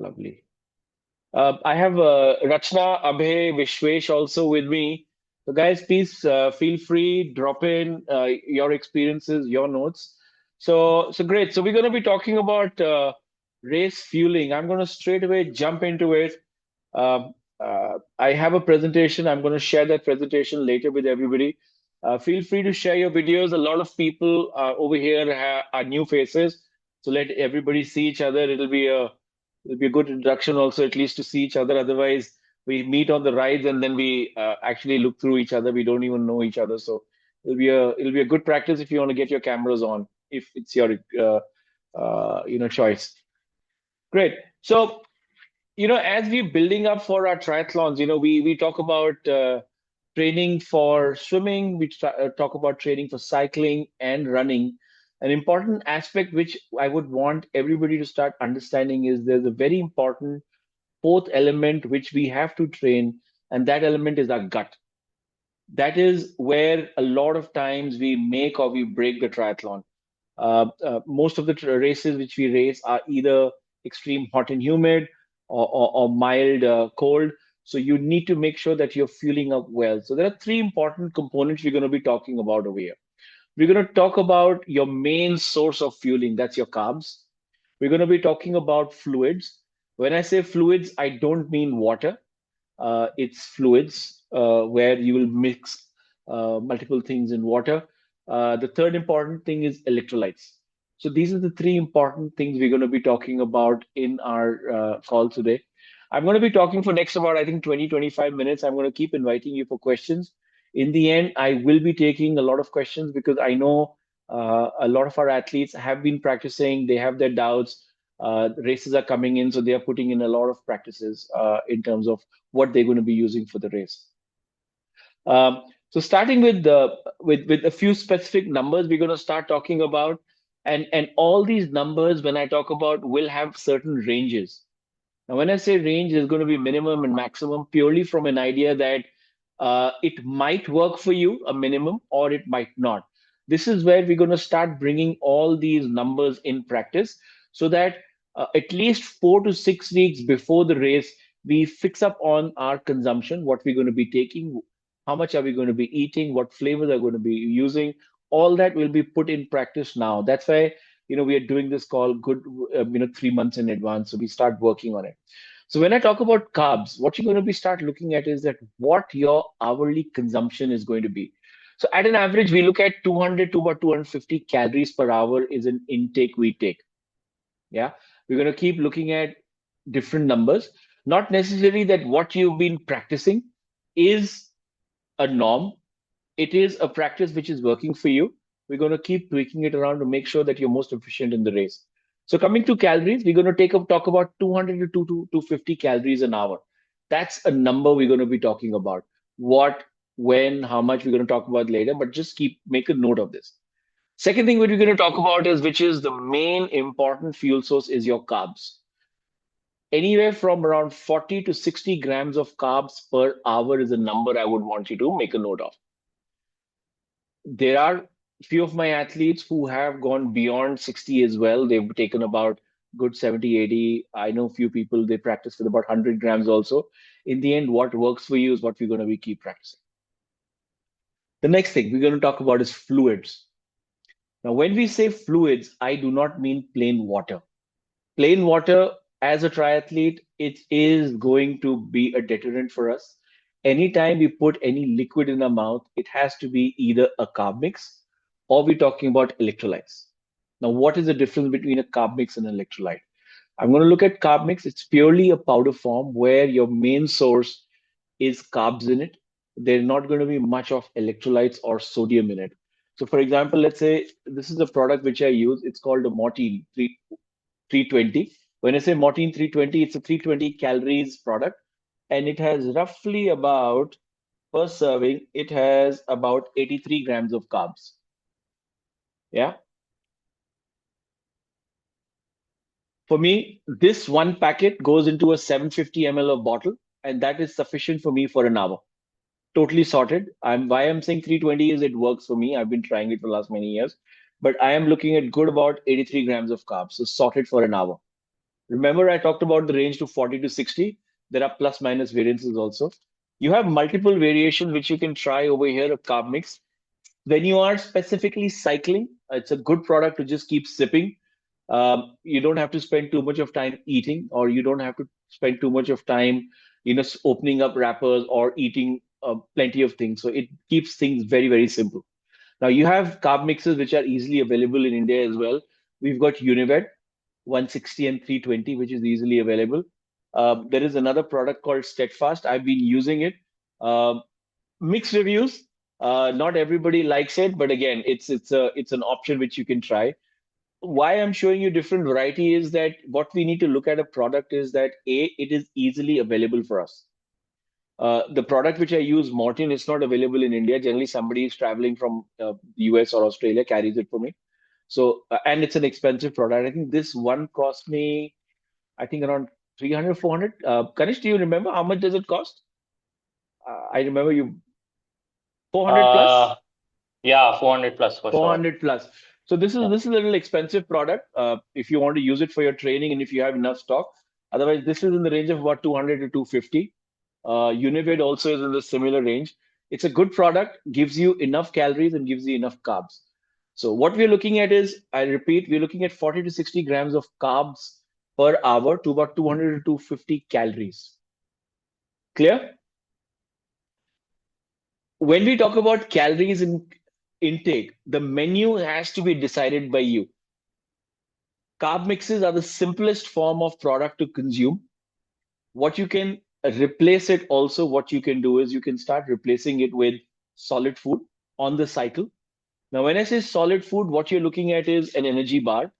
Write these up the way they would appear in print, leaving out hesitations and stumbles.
Lovely. I have Rachna, Abhay, Vishwesh also with me. So, guys, please feel free, drop in your experiences, your notes. So great. So, we're going to be talking about race fueling. I'm going to straight away jump into it. I have a presentation. I'm going to share that presentation later with everybody. Feel free to share your videos. A lot of people over here are new faces, so let everybody see each other. It'll be a good introduction also, at least to see each other. Otherwise, we meet on the rides and then we actually look through each other. We don't even know each other. So it'll be a good practice if you want to get your cameras on, if it's your choice. Great. So as we're building up for our triathlons, we talk about training for swimming, talk about training for cycling and running. An important aspect which I would want everybody to start understanding is there's a very important fourth element which we have to train, and that element is our gut. That is where a lot of times we make or we break the triathlon. Most of the races which we race are either extreme hot and humid or mild cold. So you need to make sure that you're fueling up well. So there are three important components we're going to be talking about over here. We're going to talk about your main source of fueling, that's your carbs. We're going to be talking about fluids. When I say fluids, I don't mean water. It's fluids where you will mix multiple things in water. The third important thing is electrolytes. So these are the three important things we're going to be talking about in our call today. I'm going to be talking for next about, I think, 20, 25 minutes. I'm going to keep inviting you for questions. In the end, I will be taking a lot of questions because I know a lot of our athletes have been practicing, they have their doubts. Races are coming in, so they are putting in a lot of practices in terms of what they're going to be using for the race. So starting with with a few specific numbers, we're going to start talking about, and all these numbers, when I talk about, will have certain ranges. Now, when I say range, there's going to be minimum and maximum purely from an idea that it might work for you, a minimum, or it might not. This is where we're going to start bringing all these numbers in practice so that at least 4 to 6 weeks before the race, we fix up on our consumption, what we're going to be taking, how much are we going to be eating, what flavors are going to be using. All that will be put in practice now. That's why we are doing this call good 3 months in advance, so we start working on it. So when I talk about carbs, what you're going to be start looking at is that what your hourly consumption is going to be. So at an average, we look at 200 to about 250 calories per hour is an intake we take. Yeah, we're going to keep looking at different numbers. Not necessarily that what you've been practicing is a norm. It is a practice which is working for you. We're going to keep tweaking it around to make sure that you're most efficient in the race. So coming to calories, we're going to talk about 200 to 250 calories an hour. That's a number we're going to be talking about. What, when, how much we're going to talk about later, but just make a note of this. Second thing we're going to talk about is, which is the main important fuel source, is your carbs. Anywhere from around 40 to 60 grams of carbs per hour is a number I would want you to make a note of. There are few of my athletes who have gone beyond 60 as well. They've taken about good 70, 80. I know few people, they practice with about 100 grams also. In the end, what works for you is what we're going to be keep practicing. The next thing we're going to talk about is fluids. Now, when we say fluids, I do not mean plain water. Plain water, as a triathlete, it is going to be a deterrent for us. Anytime we put any liquid in our mouth, it has to be either a carb mix or we're talking about electrolytes. Now, what is the difference between a carb mix and an electrolyte? I'm going to look at carb mix. It's purely a powder form where your main source is carbs in it. There's not going to be much of electrolytes or sodium in it. So, for example, let's say this is a product which I use. It's called a Mortein 320. When I say Mortein 320, it's a 320 calories product, and it has roughly about, per serving, it has about 83 grams of carbs. Yeah. For me, this one packet goes into a 750 ml of bottle, and that is sufficient for me for an hour. Totally sorted. I'm saying 320 is it works for me. I've been trying it for the last many years, but I am looking at good about 83 grams of carbs, so sorted for an hour. Remember, I talked about the range to 40 to 60. There are plus minus variances also. You have multiple variations which you can try over here, a carb mix. When you are specifically cycling, it's a good product to just keep sipping. You don't have to spend too much of time eating, or you don't have to spend too much of time, opening up wrappers or eating plenty of things. So it keeps things very, very simple. Now you have carb mixes which are easily available in India as well. We've got Univet 160 and 320, which is easily available. There is another product called Steadfast. I've been using it. Um Mixed reviews. Not everybody likes it, but again, it's an option which you can try. Why I'm showing you different variety is that what we need to look at a product is that A, it is easily available for us. The product which I use, Mortin, is not available in India. Generally, somebody is traveling from US or Australia carries it for me. So, and it's an expensive product. I think this one cost me, I think around 300, 400. Kanish, do you remember how much does it cost? I remember you 400 Uh, plus. yeah, 400 plus for sure. 400 plus. So Yeah. this is a little expensive product if you want to use it for your training and if you have enough stock. Otherwise, this is in the range of about 200 to 250. Univid also is in the similar range. It's a good product, gives you enough calories and gives you enough carbs. So what we're looking at is, I repeat, we're looking at 40 to 60 grams of carbs per hour to about 200 to 250 calories. Clear? When we talk about calories in intake, the menu has to be decided by you. Carb mixes are the simplest form of product to consume. What you can replace it also, what you can do is you can start replacing it with solid food on the cycle. Now, when I say solid food, what you're looking at is an energy bar,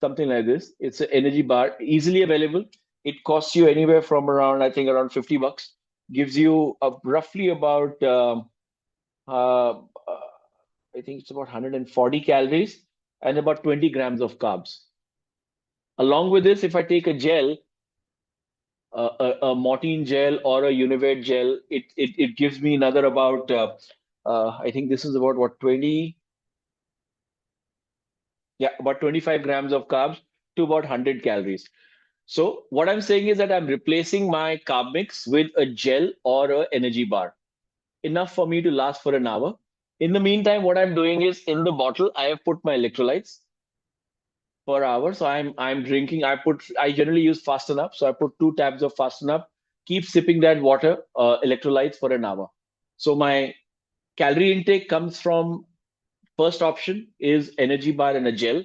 something like this. It's an energy bar, easily available. It costs you anywhere from around, I think, around $50. Gives you roughly about, I think it's about 140 calories and about 20 grams of carbs. Along with this, if I take a gel, a Mortine gel or a Univet gel, it gives me another about I think this is about what 20, yeah, about 25 grams of carbs to about 100 calories. So what I'm saying is that I'm replacing my carb mix with a gel or a energy bar, enough for me to last for an hour. In the meantime, what I'm doing is in the bottle, I have put my electrolytes per hour. So I'm drinking. I generally use Fasten Up. So I put 2 tabs of Fasten Up. Keep sipping that water, electrolytes for an hour. So my calorie intake comes from, first option is energy bar and a gel.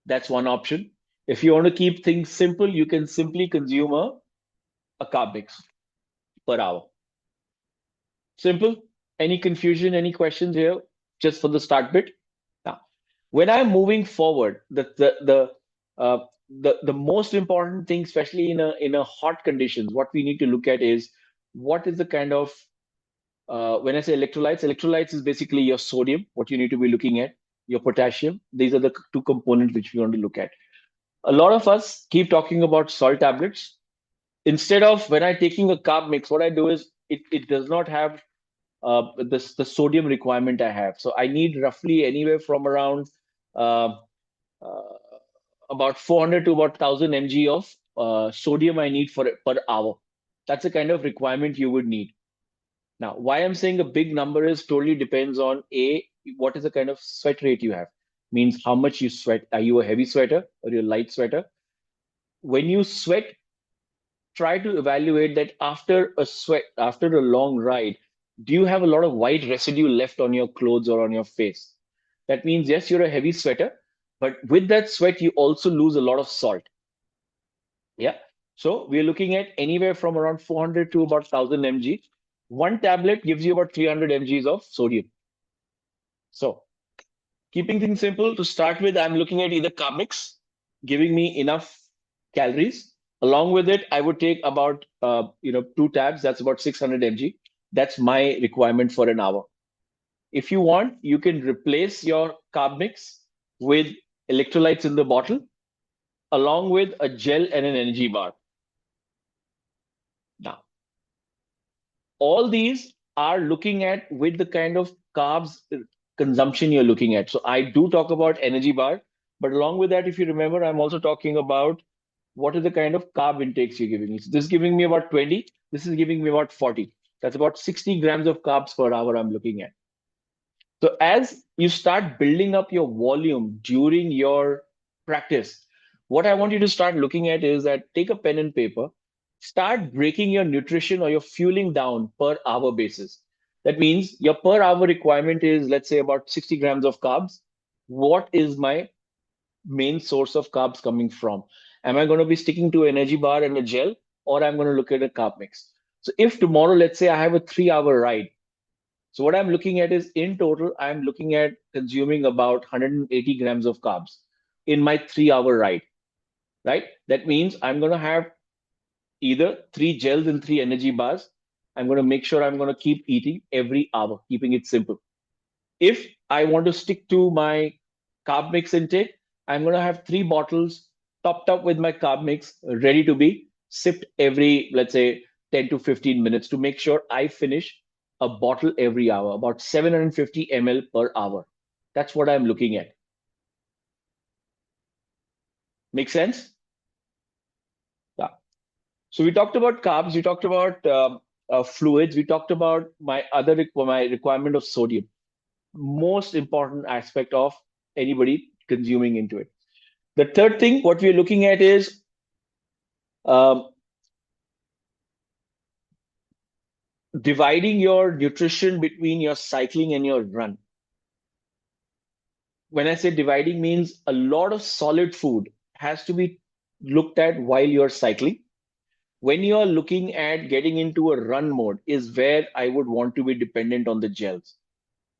That's one option. If you want to keep things simple, you can simply consume a carb mix per hour. Simple. Any confusion? Any questions here? Just for the start bit. Now, when I'm moving forward, the most important thing, especially in a hot conditions, what we need to look at is what is the kind of when I say electrolytes, electrolytes is basically your sodium, what you need to be looking at, your potassium. These are the two components which we want to look at. A lot of us keep talking about salt tablets. Instead of when I'm taking a carb mix, what I do is it does not have the sodium requirement I have. So I need roughly anywhere from around uh, uh, about 400 to about 1000 mg of sodium I need for per hour. That's the kind of requirement you would need. Now, why I'm saying a big number is totally depends on A, what is the kind of sweat rate you have. Means how much you sweat. Are you a heavy sweater or you're a light sweater? When you sweat, try to evaluate that after a sweat, after a long ride, do you have a lot of white residue left on your clothes or on your face? That means, yes, you're a heavy sweater, but with that sweat, you also lose a lot of salt. Yeah. So we're looking at anywhere from around 400 to about 1000 mg. One tablet gives you about 300 mgs of sodium. So keeping things simple to start with, I'm looking at either carb mix, giving me enough calories. Along with it, I would take about 2 tabs. That's about 600 mg. That's my requirement for an hour. If you want, you can replace your carb mix with electrolytes in the bottle, along with a gel and an energy bar. Now, all these are looking at with the kind of carbs consumption you're looking at. So I do talk about energy bar, but along with that, if you remember, I'm also talking about what are the kind of carb intakes you're giving me. So this is giving me about 20. This is giving me about 40. That's about 60 grams of carbs per hour I'm looking at. So as you start building up your volume during your practice, what I want you to start looking at is that take a pen and paper, start breaking your nutrition or your fueling down per hour basis. That means your per hour requirement is, let's say, about 60 grams of carbs. What is my main source of carbs coming from? Am I going to be sticking to energy bar and a gel, or I'm going to look at a carb mix? So if tomorrow, let's say I have a 3 hour ride, so what I'm looking at is in total, I'm looking at consuming about 180 grams of carbs in my 3 hour ride, right? That means I'm going to have either three gels and three energy bars. I'm going to make sure I'm going to keep eating every hour, keeping it simple. If I want to stick to my carb mix intake, I'm going to have three bottles topped up with my carb mix ready to be sipped every, let's say, 10 to 15 minutes to make sure I finish a bottle every hour, about 750 ml per hour. That's what I'm looking at. Make sense? Yeah. So we talked about carbs, we talked about fluids, we talked about my requirement of sodium. Most important aspect of anybody consuming into it. The third thing, what we're looking at is um, dividing your nutrition between your cycling and your run. When I say dividing, means a lot of solid food has to be looked at while you're cycling. When you're looking at getting into a run mode, is where I would want to be dependent on the gels.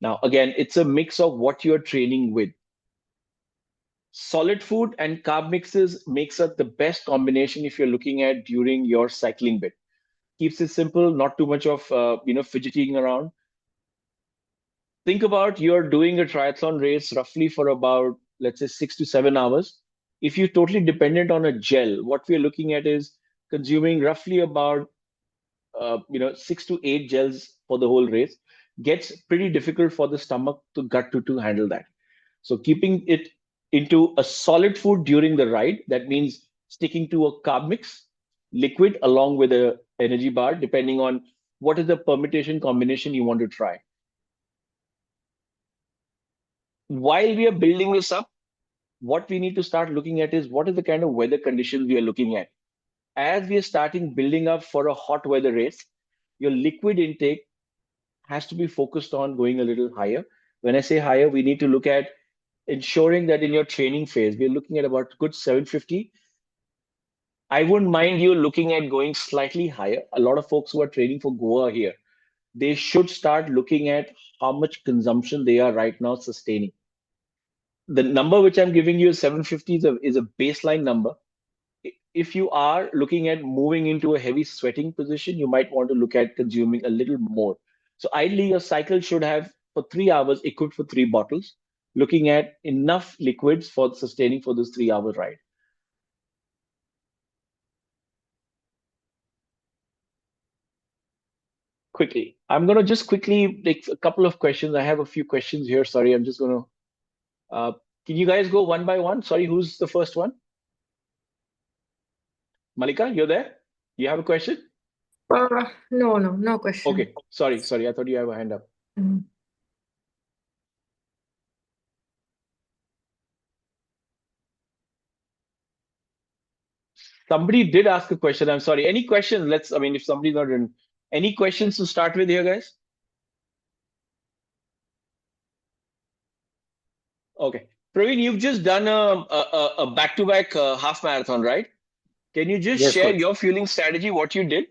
Now, again, it's a mix of what you're training with. Solid food and carb mixes makes up the best combination if you're looking at during your cycling bit. Keeps it simple, not too much of fidgeting around. Think about you're doing a triathlon race roughly for about, let's say, 6 to 7 hours. If you're totally dependent on a gel, what we're looking at is consuming roughly about 6 to 8 gels for the whole race. Gets pretty difficult for the stomach to gut to handle that. So keeping it into a solid food during the ride, that means sticking to a carb mix, liquid along with a energy bar, depending on what is the permutation combination you want to try. While we are building this up, what we need to start looking at is what is the kind of weather conditions we are looking at. As we are starting building up for a hot weather race, your liquid intake has to be focused on going a little higher. When I say higher, we need to look at ensuring that in your training phase, we're looking at about good 750. I wouldn't mind you looking at going slightly higher. A lot of folks who are training for Goa here, they should start looking at how much consumption they are right now sustaining. The number which I'm giving you, 750, is a baseline number. If you are looking at moving into a heavy sweating position, you might want to look at consuming a little more. So ideally, your cycle should have for 3 hours equipped for three bottles, looking at enough liquids for sustaining for this 3 hour ride. Quickly, I'm going to just quickly take a couple of questions. I have a few questions here. Sorry, I'm just going to. Can you guys go one by one? Sorry, who's the first one? Malika, you're there? You have a question? No question. Okay, sorry. I thought you have a hand up. Mm. Somebody did ask a question. I'm sorry. Any questions? If somebody's not in, any questions to start with here, guys? Okay. Praveen, you've just done a back-to-back half marathon, right? Can you just Yes, share coach. your fueling strategy, what you did?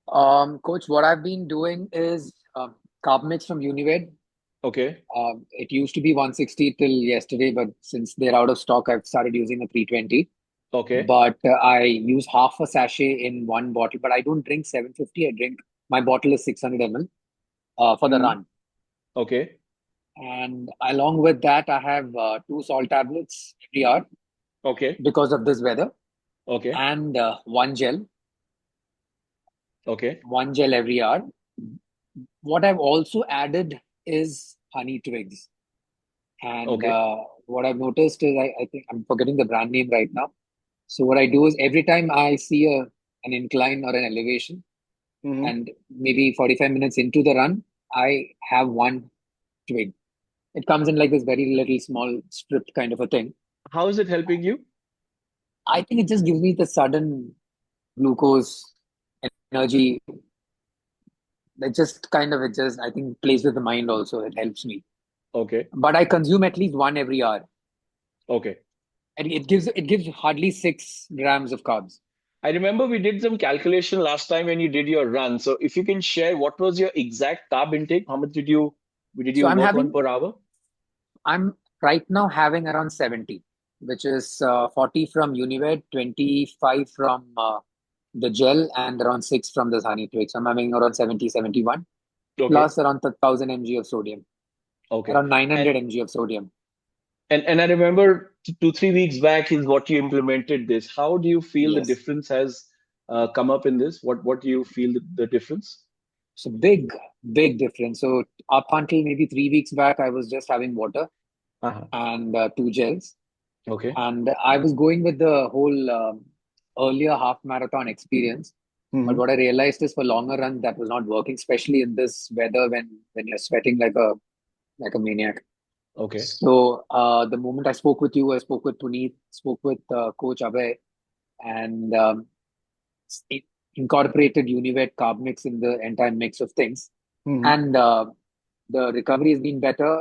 Coach, what I've been doing is carb mix from Unived. Okay. It used to be 160 till yesterday, but since they're out of stock, I've started using a 320. Okay. But I use half a sachet in one bottle, but I don't drink 750. My bottle is 600 ml for the Mhm. run. Okay. And along with that, I have two salt tablets every hour Okay. because of this weather, Okay. and Okay. one gel every hour. What I've also added is honey twigs. And Okay. what I've noticed is, I think I'm forgetting the brand name right now. So what I do is every time I see an incline or an elevation, Mhm. and maybe 45 minutes into the run, I have one twig. It comes in like this very little small strip kind of a thing. How is it helping you? I think it just gives me the sudden glucose energy. It just I think plays with the mind also. It helps me. Okay. But I consume at least one every hour. Okay. And it gives hardly 6 grams of carbs. I remember we did some calculation last time when you did your run. So if you can share what was your exact carb intake? How much did you So work on per hour? I'm right now having around 70, which is 40 from Univet, 25 from the gel, and around 6 from the Sani Twig. So I'm having around 70, 71, Okay. plus around 1,000 mg of sodium, Okay. around 900 And mg of sodium. and I remember 2-3 weeks back is what you implemented this. How do you feel the Yes. difference has come up in this? What do you feel the difference? So big difference. So up until maybe 3 weeks back, I was just having water Uh-huh. and 2 gels. Okay. And I was going with the whole earlier half marathon experience. But Mhm. what I realized is for longer run, that was not working, especially in this weather when you're sweating like a maniac. Okay. So the moment I spoke with you, I spoke with Puneet, spoke with Coach Abhay, and it incorporated Univet carb mix in the entire mix of things. Mhm. And the recovery has been better.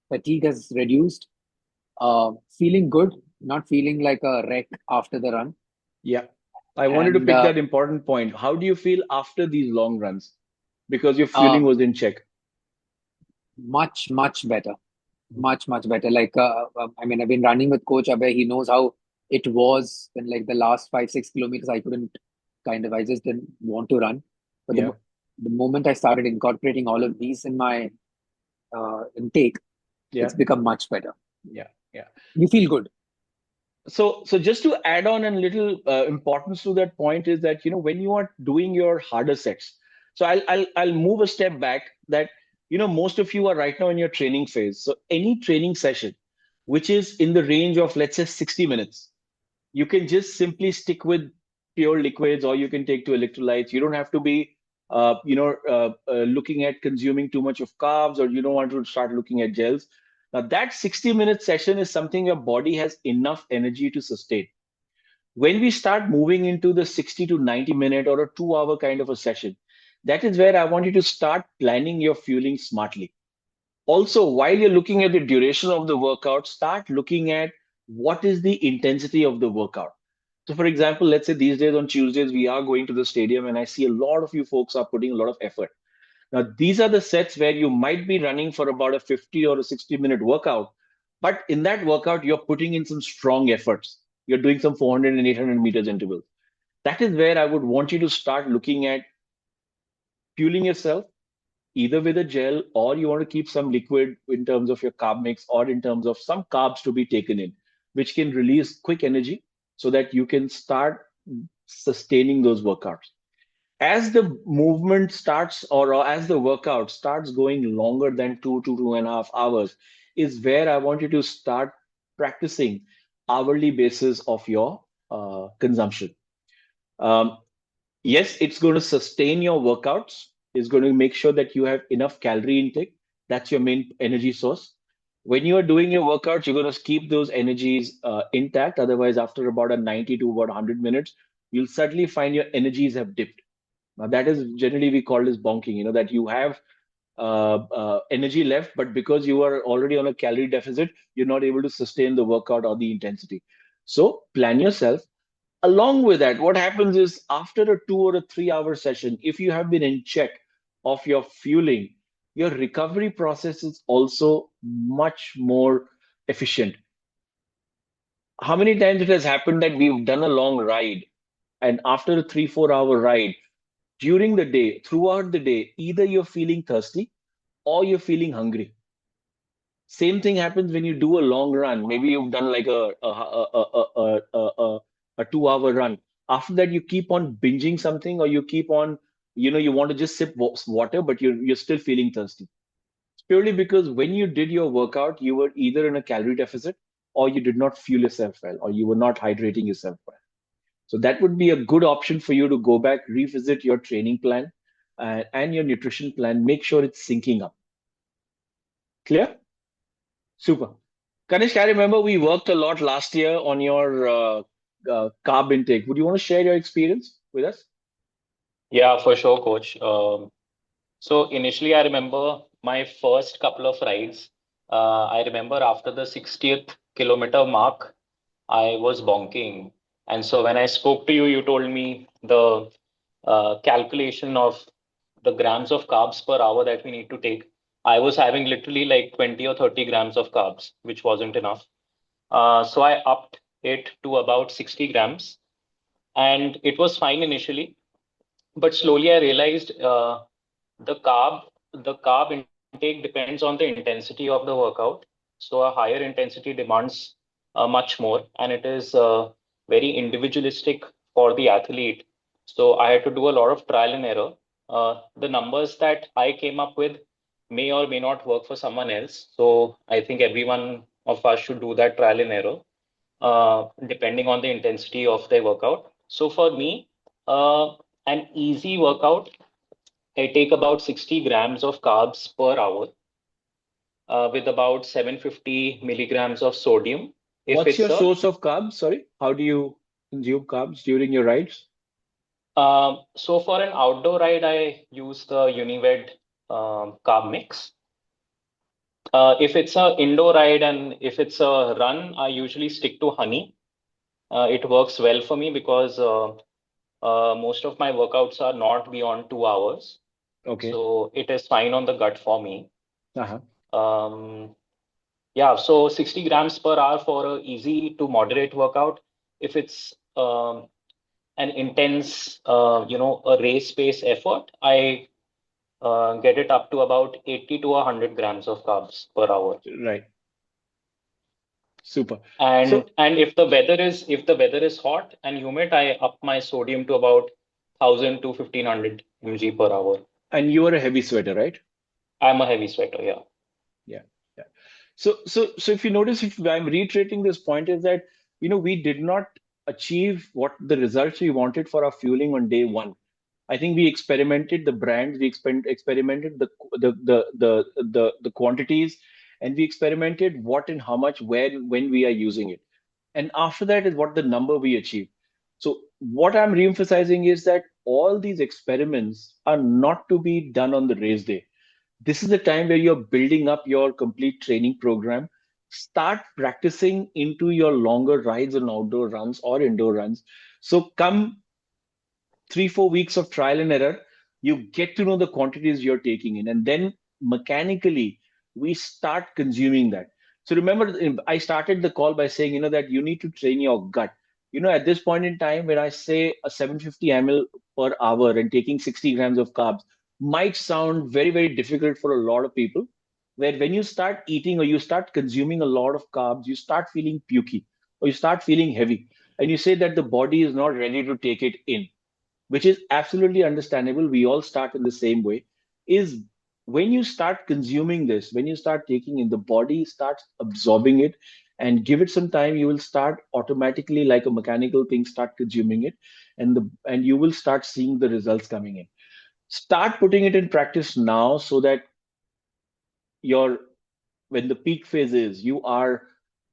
Fatigue has reduced. Feeling good, not feeling like a wreck after the run. Yeah. I wanted to And pick that important point. How do you feel after these long runs? Because your uh, fueling was in check. much better. Much better. Like, I mean, I've been running with Coach Abhay. He knows how it was when, like, the last 5-6 kilometers, I just didn't want to run. But Yeah. the moment I started incorporating all of these in my intake, Yeah. it's become much better. Yeah. Yeah. You feel good. So just to add on a little importance to that point is that when you are doing your harder sets. So I'll move a step back. That most of you are right now in your training phase. So any training session, which is in the range of let's say 60 minutes, you can just simply stick with pure liquids, or you can take to electrolytes. You don't have to be looking at consuming too much of carbs, or you don't want to start looking at gels. Now that 60-minute session is something your body has enough energy to sustain. When we start moving into the 60 to 90 minute or a 2 hour kind of a session, that is where I want you to start planning your fueling smartly. Also, while you're looking at the duration of the workout, start looking at what is the intensity of the workout. So, for example, let's say these days on Tuesdays, we are going to the stadium, and I see a lot of you folks are putting a lot of effort. Now, these are the sets where you might be running for about a 50 or a 60-minute workout, but in that workout, you're putting in some strong efforts. You're doing some 400 and 800 meters intervals. That is where I would want you to start looking at fueling yourself either with a gel, or you want to keep some liquid in terms of your carb mix, or in terms of some carbs to be taken in, which can release quick energy so that you can start sustaining those workouts. As the movement starts, or as the workout starts going longer than 2 to 2.5 hours, is where I want you to start practicing hourly basis of your consumption. Um, yes, it's going to sustain your workouts. It's going to make sure that you have enough calorie intake. That's your main energy source. When you are doing your workouts, you're going to keep those energies intact. Otherwise, after about a 90 to about 100 minutes, you'll suddenly find your energies have dipped. Now, that is generally we call this bonking, that you have energy left, but because you are already on a calorie deficit, you're not able to sustain the workout or the intensity. So plan yourself. Along with that, what happens is after a 2 or a 3 hour session, if you have been in check of your fueling, your recovery process is also much more efficient. How many times it has happened that we've done a long ride, and after a 3-4 hour ride, during the day, throughout the day, either you're feeling thirsty or you're feeling hungry. Same thing happens when you do a long run. Maybe you've done like a 2 hour run. After that, you keep on binging something, or you keep on, you want to just sip water, but you're still feeling thirsty. It's purely because when you did your workout, you were either in a calorie deficit, or you did not fuel yourself well, or you were not hydrating yourself well. So that would be a good option for you to go back, revisit your training plan and your nutrition plan. Make sure it's syncing up. Clear? Super. Kanishk, I remember we worked a lot last year on your carb intake. Would you want to share your experience with us? Yeah, for sure, coach. So initially, I remember my first couple of rides. I remember after the 60th kilometer mark, I was bonking. And so when I spoke to you, you told me the calculation of the grams of carbs per hour that we need to take. I was having literally like 20 or 30 grams of carbs, which wasn't enough. So I upped it to about 60 grams. And it was fine initially, but slowly I realized the carb the carb intake depends on the intensity of the workout. So a higher intensity demands much more, and it is very individualistic for the athlete. So I had to do a lot of trial and error. The numbers that I came up with may or may not work for someone else. So I think every one of us should do that trial and error depending on the intensity of their workout. So for me, an easy workout, I take about 60 grams of carbs per hour with about 750 milligrams of sodium. If What's it's your source of carbs? Sorry, how do you consume carbs during your rides? so for an outdoor ride, I use the Unived carb mix. If it's a indoor ride and if it's a run, I usually stick to honey. It works well for me because most of my workouts are not beyond 2 hours. Okay. So it is fine on the gut for me. Uh-huh. Yeah, so 60 grams per hour for a easy to moderate workout. If it's an intense, a race pace effort, I get it up to about 80 to 100 grams of carbs per hour. Right. Super. And if the weather is hot and humid, I up my sodium to about 1000 to 1500 mg per hour. And you are a heavy sweater, right? I'm a heavy sweater, yeah. Yeah. So if you notice, if I'm reiterating this point, is that we did not achieve what the results we wanted for our fueling on day one. I think we experimented the brands, we experimented the quantities, and we experimented what and how much, where, when we are using it. And after that is what the number we achieve. So what I'm re-emphasizing is that all these experiments are not to be done on the race day. This is the time where you're building up your complete training program. Start practicing into your longer rides and outdoor runs or indoor runs. So come 3-4 weeks of trial and error, you get to know the quantities you're taking in, and then mechanically we start consuming that. So remember, I started the call by saying, that you need to train your gut. At this point in time, when I say a 750 ml per hour and taking 60 grams of carbs might sound very, very difficult for a lot of people, where when you start eating or you start consuming a lot of carbs, you start feeling pukey or you start feeling heavy, and you say that the body is not ready to take it in, which is absolutely understandable. We all start in the same way. Is when you start consuming this, when you start taking in, the body starts absorbing it, and give it some time, you will start automatically, like a mechanical thing, start consuming it, and you will start seeing the results coming in. Start putting it in practice now, so that your when the peak phase is, you are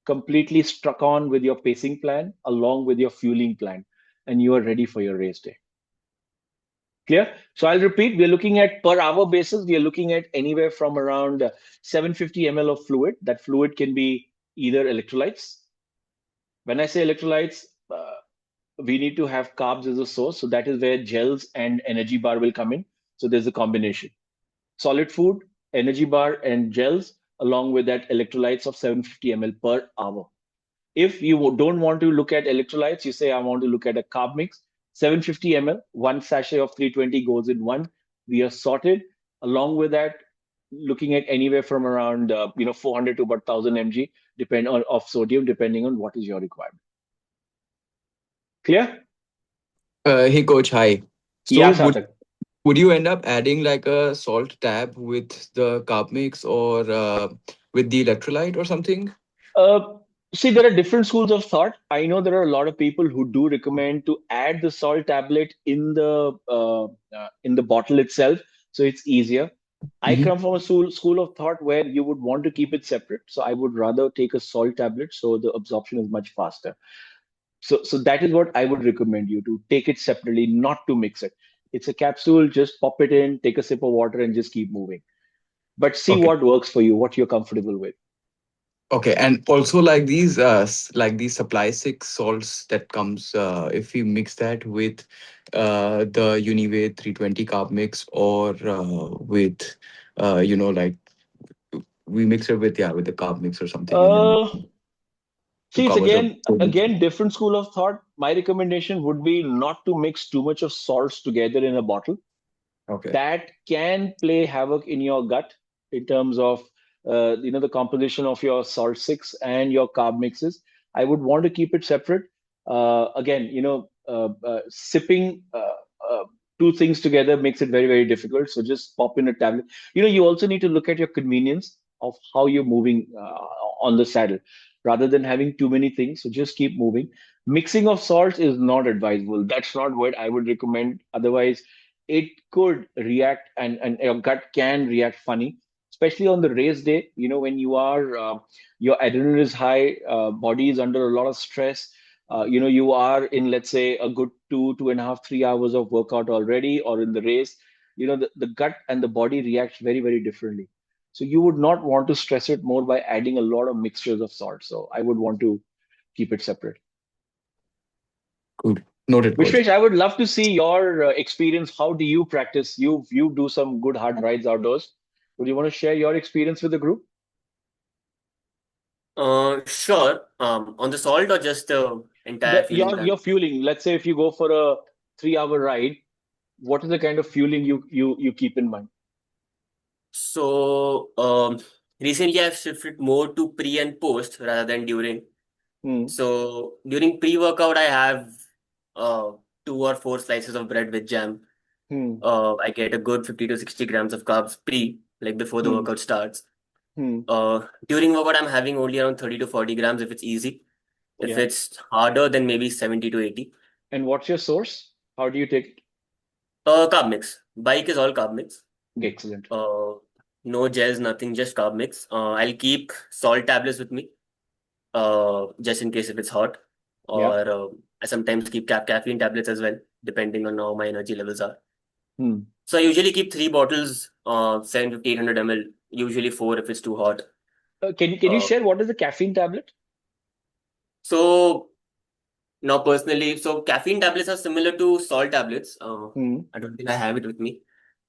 completely struck on with your pacing plan along with your fueling plan, and you are ready for your race day. Clear? So I'll repeat, we're looking at per hour basis, we are looking at anywhere from around 750 ml of fluid. That fluid can be either electrolytes. When I say electrolytes, we need to have carbs as a source. So that is where gels and energy bar will come in. So there's a combination. Solid food, energy bar, and gels, along with that electrolytes of 750 ml per hour. If you don't want to look at electrolytes, you say, I want to look at a carb mix, 750 ml, one sachet of 320 goes in one. We are sorted. Along with that, looking at anywhere from around 400 to about 1000 mg of sodium, depending on what is your requirement. Clear? Hey coach, hi. So Yeah, would, Sarthak. would you end up adding like a salt tab with the carb mix or with the electrolyte or something? See, there are different schools of thought. I know there are a lot of people who do recommend to add the salt tablet in the bottle itself, so it's easier. I Mhm. come from a school of thought where you would want to keep it separate. So I would rather take a salt tablet so the absorption is much faster. So that is what I would recommend you to take it separately, not to mix it. It's a capsule, just pop it in, take a sip of water, and just keep moving. But see Okay. what works for you, what you're comfortable with. Okay, and also like these supply six salts that comes, if we mix that with the Uniway 320 carb mix, or with like we mix it with, yeah, with the carb mix or something, and then Uh, to See, it's cover the again different school of thought. My recommendation would be not to mix too much of salts together in a bottle. Okay. That can play havoc in your gut in terms of the composition of your salt six and your carb mixes. I would want to keep it separate. Again, sipping two things together makes it very, very difficult. So just pop in a tablet. You also need to look at your convenience of how you're moving on the saddle rather than having too many things. So just keep moving. Mixing of salts is not advisable. That's not what I would recommend. Otherwise, it could react, and your gut can react funny, especially on the race day. When your adrenaline is high, body is under a lot of stress. You are in, let's say, a good 2.5, 3 hours of workout already, or in the race. The gut and the body reacts very, very differently. So you would not want to stress it more by adding a lot of mixtures of salt. So I would want to keep it separate. Good. Noted, coach. Vishwesh, I would love to see your experience. How do you practice? You do some good hard rides outdoors. Would you want to share your experience with the group? Sure. On the salt or just the entire The fueling your plan? your fueling. Let's say if you go for a 3 hour ride, what is the kind of fueling you keep in mind? So, recently I've shifted more to pre and post rather than during. Hmm. So during pre-workout, I have uh 2 or 4 slices of bread with jam. Hmm. I get a good 50 to 60 grams of carbs like before the Hmm. workout starts. Hmm. During workout, I'm having only around 30 to 40 grams if it's easy. If Yeah. it's harder, then maybe 70 to 80. And what's your source? How do you take it? Carb mix. Bike is all carb mix. Excellent. Uh, no gels, nothing, just carb mix. I'll keep salt tablets with me, just in case if it's hot, Yeah. or I sometimes keep caffeine tablets as well, depending on how my energy levels are. Hmm. So I usually keep 3 bottles, 750, 800 ml, usually 4 if it's too hot. Can you Uh, share what is the caffeine tablet? so now personally, so caffeine tablets are similar to salt tablets. Hmm. I don't think I have it with me.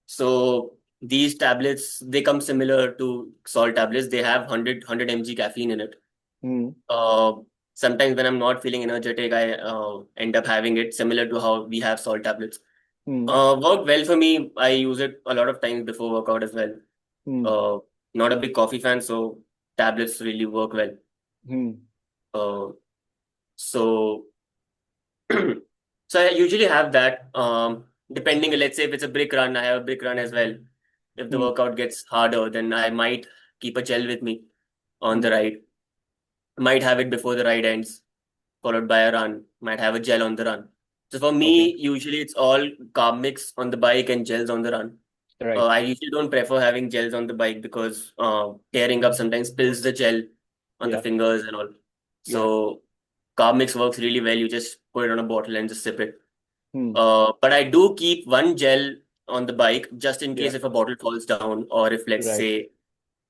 So these tablets, they come similar to salt tablets. They have 100 mg caffeine in it. Hmm. Uh, Sometimes when I'm not feeling energetic, I end up having it similar to how we have salt tablets. Hmm. Worked well for me. I use it a lot of times before workout as well. Hmm. Uh, Not a big coffee fan, so tablets really work well. Hmm. Uh, so so I usually have that. Depending, let's say if it's a brick run, I have a brick run as well. If the Hmm. workout gets harder, then I might keep a gel with me on the Hmm. ride. Might have it before the ride ends, followed by a run. Might have a gel on the run. So for Okay. me, usually it's all carb mix on the bike and gels on the run. Right. I usually don't prefer having gels on the bike because tearing up sometimes spills the gel on the Yeah. fingers and all. Yeah. So carb mix works really well. You just put it on a bottle and just sip it. Hmm. But I do keep one gel on the bike just in Yeah. case if a bottle falls down, or if let's Right. say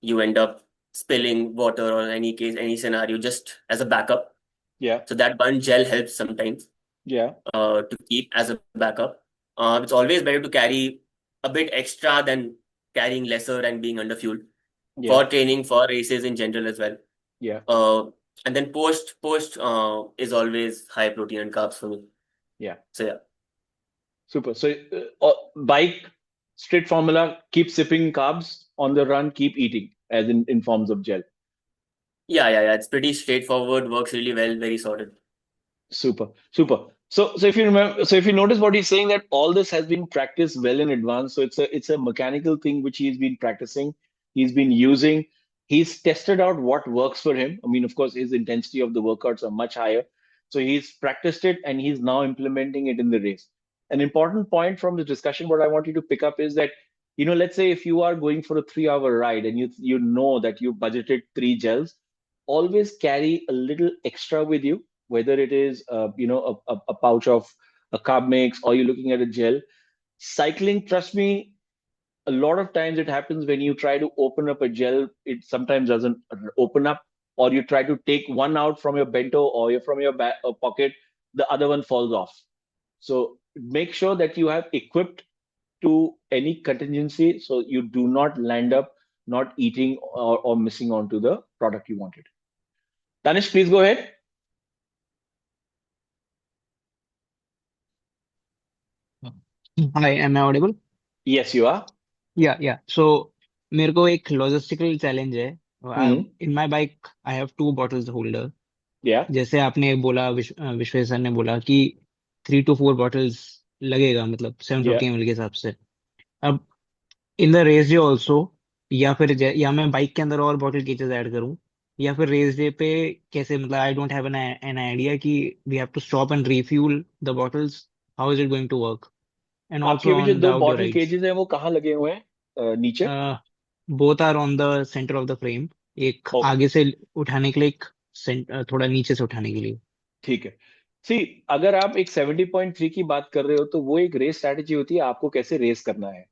you end up spilling water, or any scenario, just as a backup. Yeah. So that one gel helps sometimes Yeah. to keep as a backup. It's always better to carry a bit extra than carrying lesser and being under fuel Yeah. for training, for races in general as well. Yeah. Uh, and then post is always high protein and carbs for me. Yeah. So yeah. Super. So, bike, straight formula, keep sipping carbs on the run, keep eating, as in forms of gel. Yeah. It's pretty straightforward, works really well, very sorted. Super. Super. So if you remember, so if you notice what he's saying, that all this has been practiced well in advance. So it's a mechanical thing which he's been practicing, he's been using. He's tested out what works for him. I mean, of course, his intensity of the workouts are much higher. So he's practiced it and he's now implementing it in the race. An important point from the discussion, what I want you to pick up is that, let's say if you are going for a 3 hour ride and you know that you budgeted 3 gels, always carry a little extra with you, whether it is, a pouch of a carb mix or you're looking at a gel. Cycling, trust me, a lot of times it happens when you try to open up a gel, it sometimes doesn't open up, or you try to take one out from your bento or from your pocket, the other one falls off. So make sure that you have equipped to any contingency so you do not land up not eating or missing onto the product you wanted. Tanish, please go ahead. Hi, am I audible? Yes, you are. Yeah. So मेरे को एक logistical challenge है. Hmm. In my bike, I have 2 bottles holder. Yeah. जैसे आपने बोला Vishwesh sir ने बोला कि 3 to 4 bottles लगेगा, मतलब 750 Yeah. ml के हिसाब से. अब in the race day also, या मैं बाइक के अंदर और बॉटल केचेस ऐड करूं, या फिर रेस डे पे कैसे, मतलब I don't have an idea कि we have to stop and refuel the bottles. How is it going to work? And आपके ऑल्सो भी जो on the 2 outdoor bottle rides, cages हैं वो कहाँ लगे हुए हैं नीचे? Both are on the centre of the frame. एक ओके, आगे से उठाने के लिए, एक थोड़ा नीचे से उठाने के लिए. ठीक है. सी, अगर आप एक 70.3 की बात कर रहे हो तो वो एक रेस स्ट्रैटेजी होती है, आपको कैसे रेस करना है.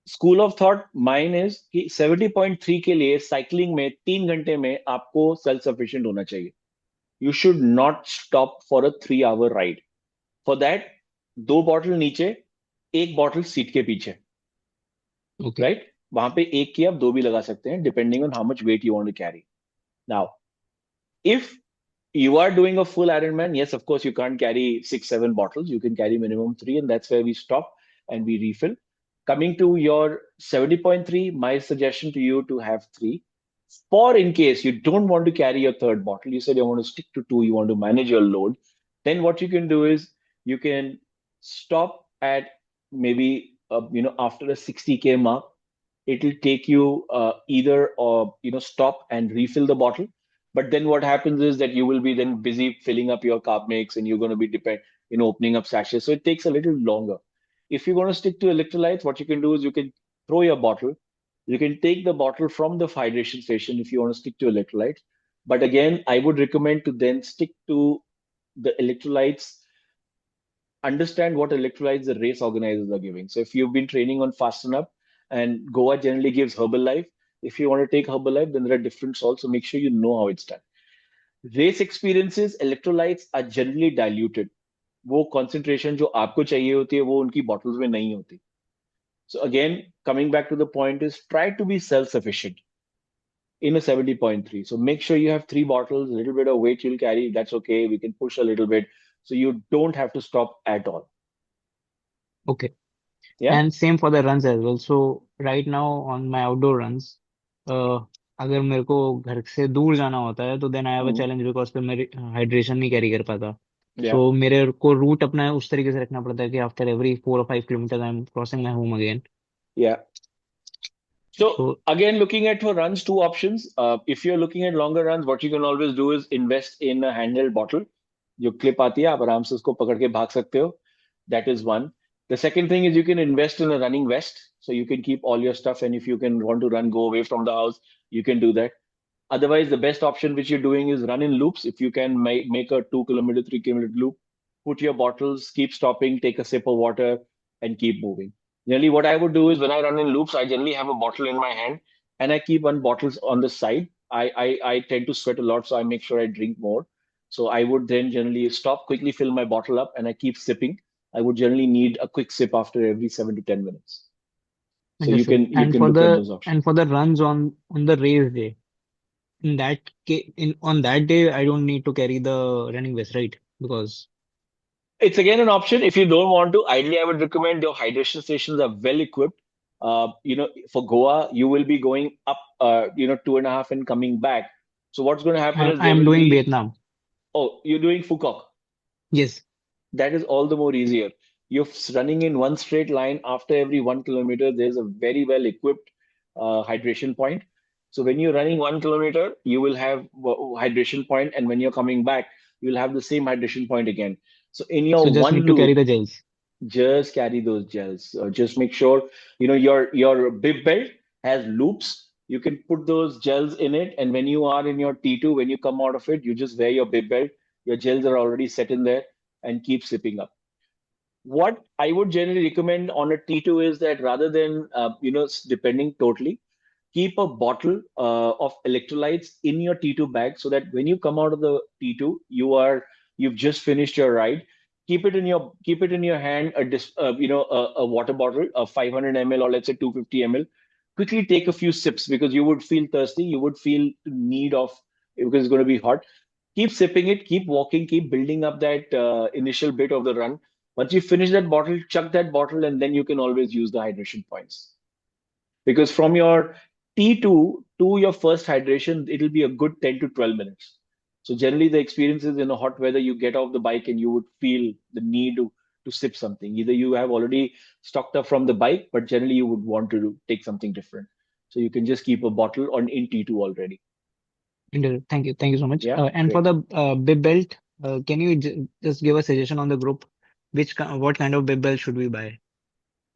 School of thought mine is कि 70.3 के लिए साइकिलिंग में 3 घंटे में आपको सेल्फ सफिशिएंट होना चाहिए. You should not stop for a 3 hour ride. For that 2 bottle नीचे, 1 बॉटल सीट के पीछे, ओके. राइट. वहां पे 1 की आप 2 भी लगा सकते हैं depending on how much weight you want to carry. Now if you are doing a full Ironman, yes, of course, you can't carry 6, 7 bottles. You can carry minimum 3, and that's where we stop and we refill. Coming to your 70.3, my suggestion to you to have 3. For in case you don't want to carry your third bottle, you said you want to stick to 2, you want to manage your load, then what you can do is you can stop at maybe after a 60K mark. It will take you either or stop and refill the bottle. But then what happens is that you will be then busy filling up your carb mix and you're going to be opening up sachets. So it takes a little longer. If you're going to stick to electrolytes, what you can do is you can throw your bottle. You can take the bottle from the hydration station if you want to stick to electrolytes. But again, I would recommend to then stick to the electrolytes. Understand what electrolytes the race organizers are giving. So if you've been training on Fasten Up, and Goa generally gives Herbalife, if you want to take Herbalife, then there are different salts. So make sure you know how it's done. Race experiences, electrolytes are generally diluted. वो concentration जो आपको चाहिए होती है वो उनकी bottles में नहीं होती. So again, coming back to the point is try to be self-sufficient in a 70.3. So make sure you have 3 bottles, a little bit of weight you'll carry. That's okay. We can push a little bit. So you don't have to stop at all. Okay. Yeah. And same for the runs as well. So right now on my outdoor runs, अगर मेरे को घर से दूर जाना होता है तो then I have a challenge, because फिर मैं हाइड्रेशन नहीं कैरी कर पाता. Yeah. सो मेरे को रूट अपना उस तरीके से रखना पड़ता है कि after every 4 or 5 kilometers I am crossing my home again. Yeah. So So again, looking at for runs, 2 options. If you're looking at longer runs, what you can always do is invest in a handheld bottle. जो clip आती है, आप आराम से उसको पकड़ के भाग सकते हो. That is one. The second thing is you can invest in a running vest, so you can keep all your stuff, and if you can want to run, go away from the house, you can do that. Otherwise, the best option which you're doing is run in loops. If you can make a 2 kilometer, 3 kilometer loop, put your bottles, keep stopping, take a sip of water, and keep moving. Generally, what I would do is when I run in loops, I generally have a bottle in my hand and I keep one bottle on the side. I tend to sweat a lot, so I make sure I drink more. So I would then generally stop, quickly fill my bottle up, and I keep sipping. I would generally need a quick sip after every 7 to 10 minutes. So you understood. can look at those options. And for the runs on the race day, on that day I don't need to carry the running vest, right? Because It's again an option. If you don't want to, ideally, I would recommend your hydration stations are well equipped. For Goa, you will be going up, 2.5 and coming back. So what's going to happen is I there am will doing be, Vietnam. oh, you're doing Phuket. Yes. That is all the more easier. You're running in one straight line after every 1 kilometer. There's a very well equipped hydration point. So when you're running 1 kilometer, you will have hydration point, and when you're coming back, you'll have the same hydration point again. So in your So just one need to carry loop, the gels. just carry those gels. Just make sure your bib belt has loops. You can put those gels in it, and when you are in your T2, when you come out of it, you just wear your bib belt. Your gels are already set in there, and keep sipping up. What I would generally recommend on a T2 is that rather than depending totally, keep a bottle of electrolytes in your T2 bag so that when you come out of the T2, you've just finished your ride. Keep it in your hand, a water bottle, a 500 ml or let's say 250 ml. Quickly take a few sips because you would feel thirsty, you would feel need of, because it's going to be hot. Keep sipping it, keep walking, keep building up that initial bit of the run. Once you finish that bottle, chuck that bottle, and then you can always use the hydration points. Because from your T2 to your first hydration, it'll be a good 10 to 12 minutes. So generally the experience is in a hot weather, you get off the bike and you would feel the need to sip something. Either you have already stocked up from the bike, but generally you would want to take something different. So you can just keep a bottle on in T2 already. Thank you. Thank you so much. Yeah, And for great. the bib belt, can you just give a suggestion on the group? What kind of bib belt should we buy?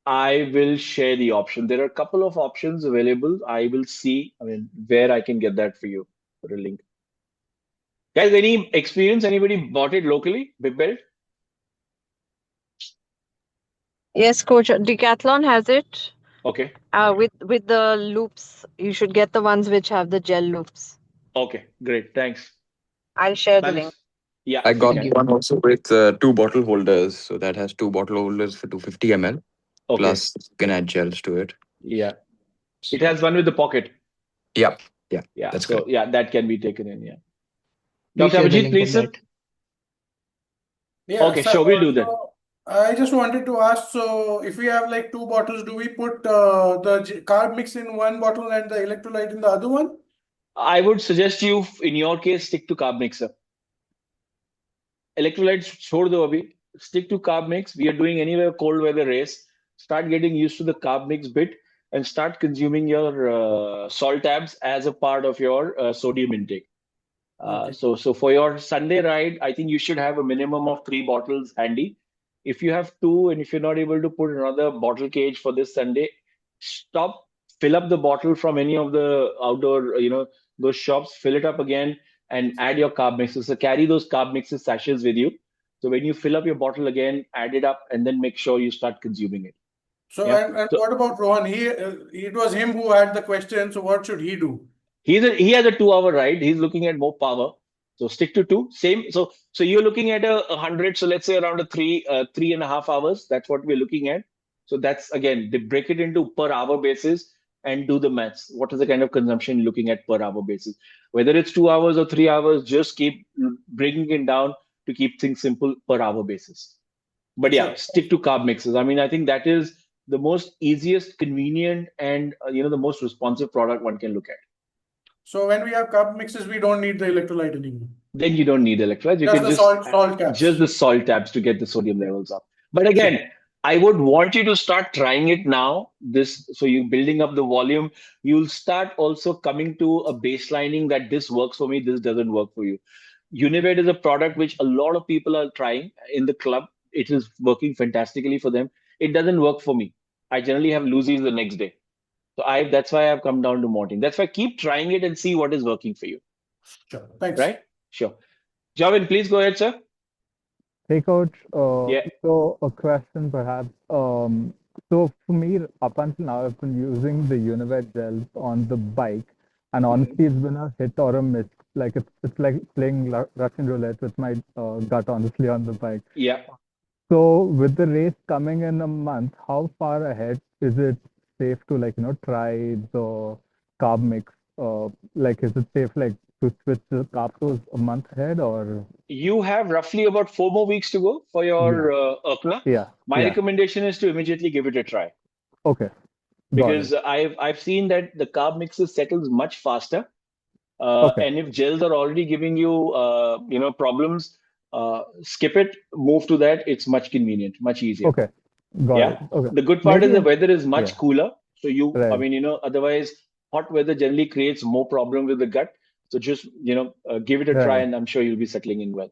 I will share the option. There are a couple of options available. I will see, where I can get that for you, for a link. Guys, any experience? Anybody bought it locally? Bib belt? Yes, coach. Decathlon has it. Okay. With the loops. You should get the ones which have the gel loops. Okay, great. Thanks. I'll share the link. Thanks. Yeah, I you got can. one also with two bottle holders. So that has two bottle holders for 250 ml. Okay. Plus, you can add gels to it. Yeah. It has one with the pocket. Yep. Yeah. Yeah. That's So correct. yeah, that can be taken in. Yeah. Please Dr. share the Abhijit, link please, of sir. that. Yeah, Okay, sir. sure, we'll do that. So I just wanted to ask, so if we have like two bottles, do we put the carb mix in one bottle and the electrolyte in the other one? I would suggest you, in your case, stick to carb mixer. Electrolytes, छोड़ दो अभी. Stick to carb mix. We are doing anyway a cold weather race. Start getting used to the carb mix bit and start consuming your salt tabs as a part of your sodium intake. Okay. So for your Sunday ride, I think you should have a minimum of 3 bottles handy. If you have 2 and if you're not able to put another bottle cage for this Sunday, fill up the bottle from any of the outdoor, those shops, fill it up again and add your carb mixes. So carry those carb mixes sachets with you. So when you fill up your bottle again, add it up and then make sure you start consuming it. So Yeah. and So what about Rohan? It was him who had the question. So what should he do? he has a 2-hour ride. He's looking at more power. So stick to 2. Same. So you're looking at a 100. So let's say around a 3.5 hours. That's what we're looking at. So that's again, they break it into per hour basis and do the maths. What is the kind of consumption you're looking at per hour basis? Whether it's 2 hours or 3 hours, just keep bringing it down to keep things simple per hour basis. But yeah, Sure. stick to carb mixes. I think that is the most easiest, convenient, and the most responsive product one can look at. So when we have carb mixes, we don't need the electrolyte anymore. Then you don't need electrolytes. You Just can the salt tabs. just the salt tabs to get the sodium levels up. But again, I would want you to start trying it now. So you're building up the volume. You'll start also coming to a baselining that this works for me, this doesn't work for you. Unived is a product which a lot of people are trying in the club. It is working fantastically for them. It doesn't work for me. I generally have loosies the next day. So that's why I've come down to Morting. That's why keep trying it and see what is working for you. Sure. Thanks. Right? Sure. Javin, please go ahead, sir. Hey, coach. Yeah. So a question perhaps. So for me, up until now, I've been using the Unived gels on the bike, and honestly, it's been a hit or a miss. Like it's like playing Russian roulette with my gut, honestly, on the bike. Yeah. So with the race coming in a month, how far ahead is it safe to try the carb mix? Is it safe to switch the carb a month ahead, or? You have roughly about 4 more weeks to go for your Erkna. Yeah. My Yeah. recommendation is to immediately give it a try. Okay. Got Because it. I've seen that the carb mixes settles much faster. Okay. And if gels are already giving you problems, skip it, move to that. It's much convenient, much easier. Okay. Got Yeah. it. Okay. The good part is Maybe the weather is much yeah. cooler. So Right. otherwise hot weather generally creates more problem with the gut. So just, give it a try, Right. and I'm sure you'll be settling in well.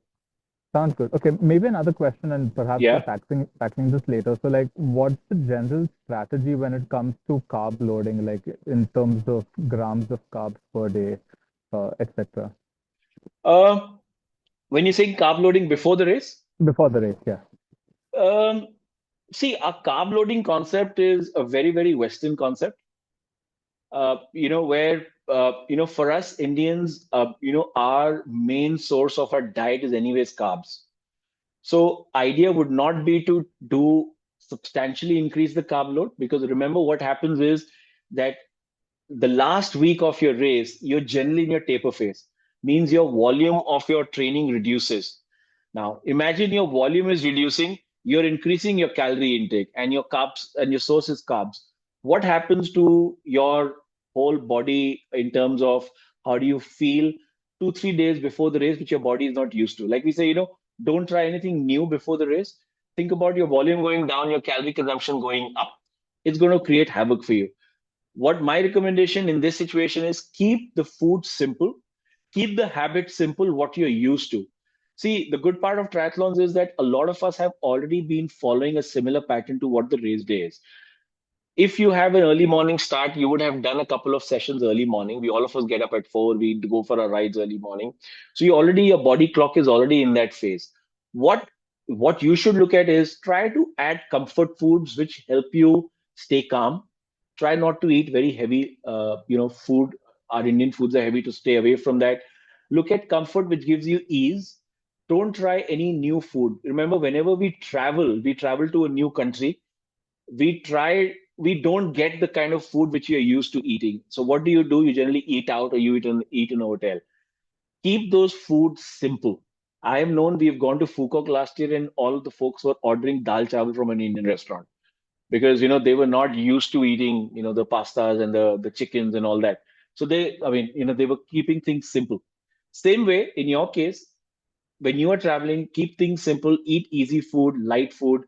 Sounds good. Okay, maybe another question, and perhaps we're Yeah. tackling this later. So, like, what's the general strategy when it comes to carb loading, like in terms of grams of carbs per day, etc. When you say carb loading before the race, Before the race? Yeah. see, our carb loading concept is a very, very Western concept. Where for us Indians, our main source of our diet is anyways carbs. So idea would not be to do substantially increase the carb load, because remember what happens is that the last week of your race, you're generally in your taper phase, means your volume of your training reduces. Now, imagine your volume is reducing, you're increasing your calorie intake, and your carbs and your source is carbs. What happens to your whole body in terms of how do you feel 2-3 days before the race, which your body is not used to? Like we say, don't try anything new before the race. Think about your volume going down, your calorie consumption going up. It's going to create havoc for you. What my recommendation in this situation is, keep the food simple, keep the habit simple, what you're used to. See, the good part of triathlons is that a lot of us have already been following a similar pattern to what the race day is. If you have an early morning start, you would have done a couple of sessions early morning. We all of us get up at 4, we go for our rides early morning. So your body clock is already in that phase. What you should look at is try to add comfort foods which help you stay calm. Try not to eat very heavy food. Our Indian foods are heavy, to stay away from that. Look at comfort which gives you ease. Don't try any new food. Remember, whenever we travel to a new country, we don't get the kind of food which you're used to eating. So what do? You generally eat out, or you eat in a hotel. Keep those foods simple. I have known, we've gone to Phuket last year, and all of the folks were ordering dal chawal from an Indian restaurant, because they were not used to eating the pastas and the chickens and all that. So they were keeping things simple. Same way in your case, when you are traveling, keep things simple, eat easy food, light food.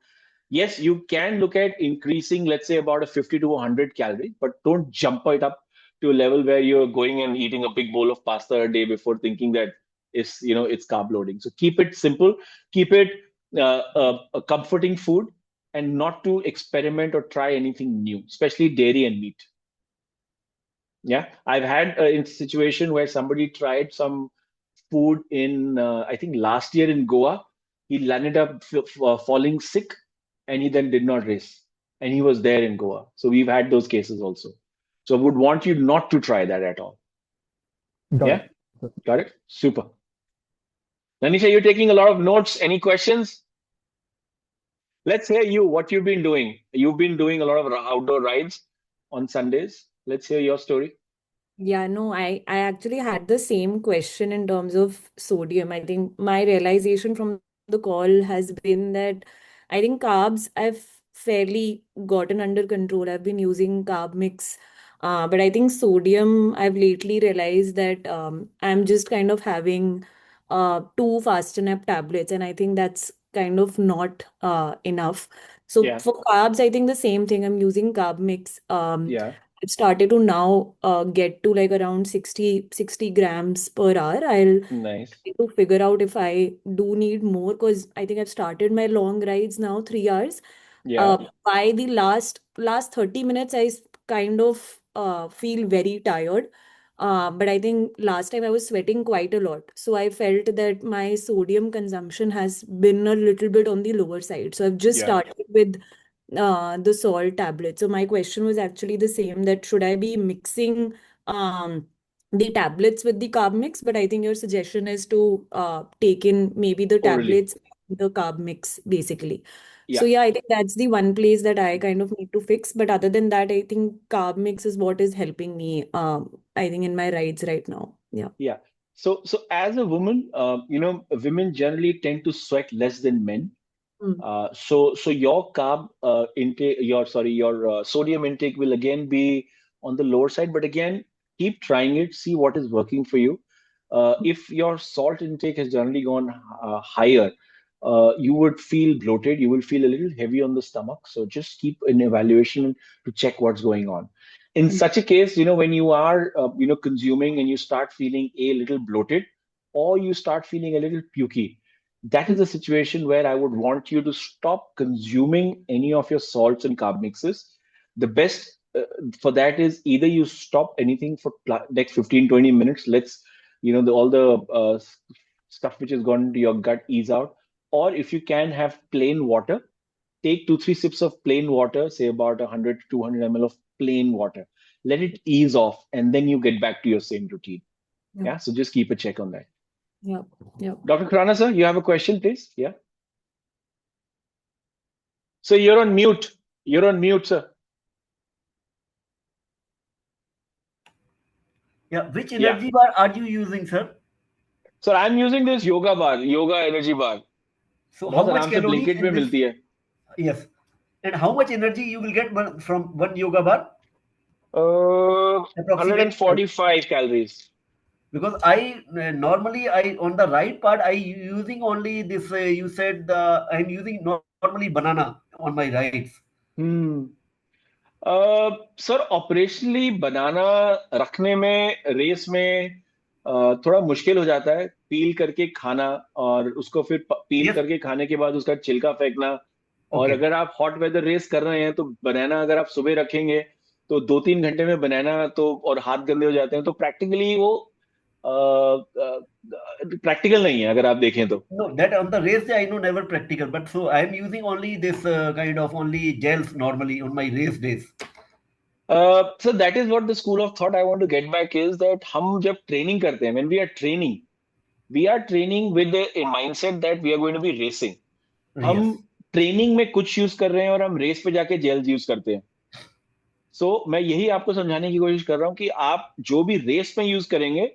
Yes, you can look at increasing, let's say, about a 50 to 100 calorie, but don't jump it up to a level where you're going and eating a big bowl of pasta a day before, thinking that it's carb loading. So keep it simple, keep it a comforting food, and not to experiment or try anything new, especially dairy and meat. Yeah, I've had a situation where somebody tried some food in, I think last year in Goa. He landed up falling sick, and he then did not race. And he was there in Goa. So we've had those cases also. So I would want you not to try that at all. Got it. Got it? Super. Nanisha, you're taking a lot of notes. Any questions? Let's hear you, what you've been doing. You've been doing a lot of outdoor rides on Sundays. Let's hear your story. Yeah, no, I actually had the same question in terms of sodium. I think my realization from the call has been that I think carbs I've fairly gotten under control. I've been using carb mix. But I think sodium, I've lately realized that I'm just kind of having 2 Fastenap tablets, and I think that's kind of not enough. So Yeah. for carbs, I think the same thing. I'm using carb mix. Yeah. I've started to now get to like around 60 grams per hour. I'll Nice. try to figure out if I do need more, because I think I've started my long rides now, 3 hours. Yeah. By the last 30 minutes, I kind of feel very tired. But I think last time I was sweating quite a lot. So I felt that my sodium consumption has been a little bit on the lower side. So I've just Yeah. started with the salt tablet. So my question was actually the same, that should I be mixing the tablets with the carb mix? But I think your suggestion is to take in maybe the Orally. tablets, the carb mix, basically. Yeah. So yeah, I think that's the one place that I kind of need to fix. But other than that, I think carb mix is what is helping me, I think, in my rides right now. Yeah. Yeah. So as a woman, women generally tend to sweat less than men. So your carb intake, your sodium intake will again be on the lower side. But again, keep trying it, see what is working for you. If your salt intake has generally gone higher, you would feel bloated. You will feel a little heavy on the stomach. So just keep an evaluation to check what's going on. In such a case, when you are, consuming and you start feeling a little bloated or you start feeling a little pukey, that is a situation where I would want you to stop consuming any of your salts and carb mixes. The best for that is either you stop anything for next 15, 20 minutes. Let's, all the stuff which has gone into your gut ease out. Or if you can have plain water, take 2-3 sips of plain water, say about 100 to 200 ml of plain water. Let it ease off, and then you get back to your same routine. Yeah. So just keep a check on that. Yeah. Dr. Khurana, sir, you have a question, please? Yeah. So you're on mute. You're on mute, sir. Yeah. Which energy bar are you using, sir? Sir, I'm using this yoga bar, yoga energy bar. So how much calories Blinkit mein milti hai. Yes. And how much energy you will get from one yoga bar? 145 calories. Because I normally on the right part I using only this. You said I'm using normally banana on my rights. Sir operationally बनाना रखने में race में थोड़ा मुश्किल हो जाता है, पील करके खाना और उसको फिर पील करके खाने के बाद उसका छिलका फेंकना। और अगर आप हॉट वेदर रेस कर रहे हैं तो बनाना अगर आप सुबह रखेंगे तो 2-3 घंटे में बनाना तो और हाथ गंदे हो जाते हैं, तो प्रैक्टिकली वो practical नहीं है अगर आप देखें तो. No, that on the race day I know never practical, but so I am using only this kind of only gels normally on my race days. So that is what the school of thought I want to get back is that हम जब training करते हैं, when we are training with the mindset that we are going to be racing. हम training में कुछ use कर रहे हैं और हम रेस पे जाके जेल्स यूज करते हैं. सो मैं यही आपको समझाने की कोशिश कर रहा हूं कि आप जो भी रेस में यूज करेंगे,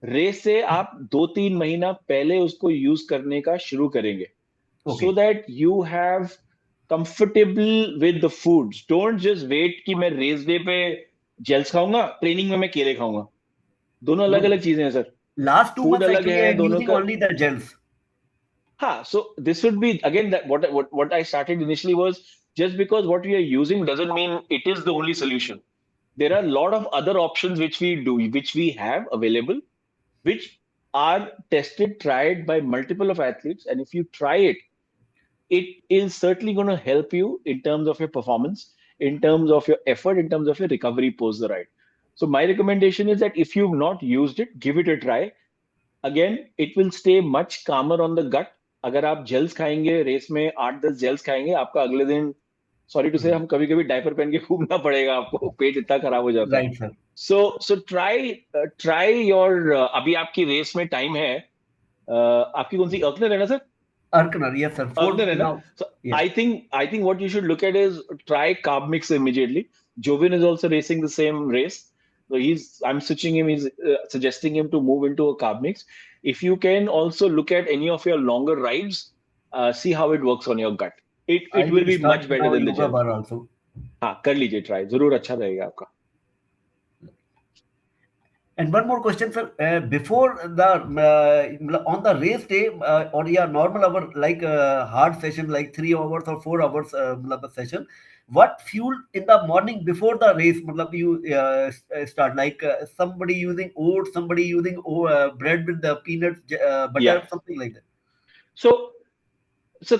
रेस से आप 2-3 महीना पहले उसको यूज करने का शुरू करेंगे, so that you have comfortable with the foods. Don't just wait कि मैं रेस डे पे जेल्स खाऊंगा, ट्रेनिंग में मैं केले खाऊंगा. दोनों अलग अलग चीजें हैं सर. Last 2 months actually I am using only the gels. So this would be again that what I started initially was just because what we are using doesn't mean it is the only solution. There are a lot of other options which we have available, which are tested, tried by multiple of athletes, and if you try it, it is certainly going to help you in terms of your performance, in terms of your effort, in terms of your recovery post the ride. So my recommendation is that if you've not used it, give it a try. Again, it will stay much calmer on the gut. अगर आप gels खाएंगे race में 8-10 gels खाएंगे, आपका अगले दिन sorry to से हम कभी-कभी डायपर पहन के घूमना पड़ेगा, आपको पेट इतना खराब हो जाता है. सो ट्राई योर अभी आपकी रेस में टाइम है, आपकी कौन सी अर्कनर है ना सर? अर्कनर, यस सर. अर्कनर है ना. So I think what you should look at is try carb mix immediately. जोविन is also racing the same race. So I'm switching him. He's suggesting him to move into a carb mix. If you can also look at any of your longer rides, see how it works on your gut. It will be much better than the gel. Also. हाँ, कर लीजिए try. जरूर अच्छा रहेगा आपका. And one more question, sir. Before on the race day or normal hour like hard session like 3 hours or 4 hours session, what fuel in the morning before the race you start, like somebody using oats, somebody using bread with the peanuts, butter, something like that. So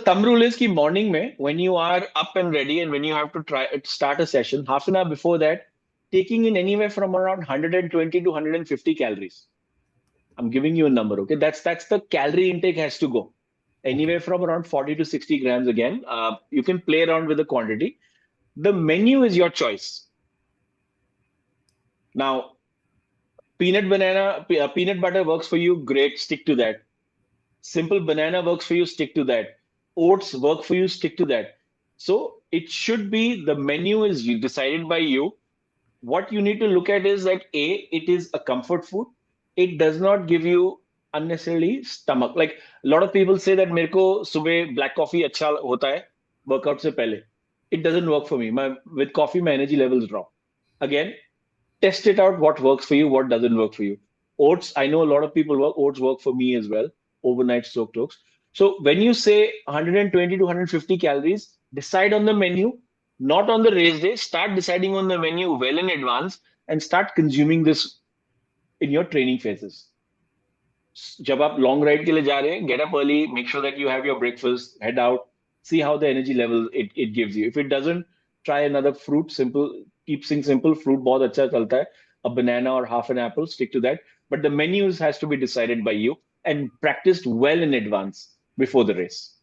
thumb rule is ki morning mein when you are up and ready and when you have to start a session, half an hour before that, taking in anywhere from around 120 to 150 calories. I'm giving you a number, okay? That's the calorie intake has to go. Anywhere from around 40 to 60 grams again. You can play around with the quantity. The menu is your choice. Now, peanut butter works for you, great, stick to that. Simple banana works for you, stick to that. Oats work for you, stick to that. So it should be, the menu is decided by you. What you need to look at is that it is a comfort food. It does not give you unnecessarily stomach. Like a lot of people say that मेरे को सुबह black coffee अच्छा होता है workout से पहले. It doesn't work for me. With coffee, my energy levels drop. Again, test it out. What works for you? What doesn't work for you? Oats, I know a lot of people oats work for me as well. Overnight soaked oats. So when you say 120 to 150 calories, decide on the menu. not on the race day. Start deciding on the menu well in advance and start consuming this in your training phases. जब आप long ride के लिए जा रहे हैं, get up early, make sure that you have your breakfast, head out, see how the energy level it gives you. If it doesn't, try another fruit, simple, keep things simple. Fruit बहुत अच्छा चलता है. A banana or half an apple, stick to that. But the menus has to be decided by you and practiced well in advance before the race.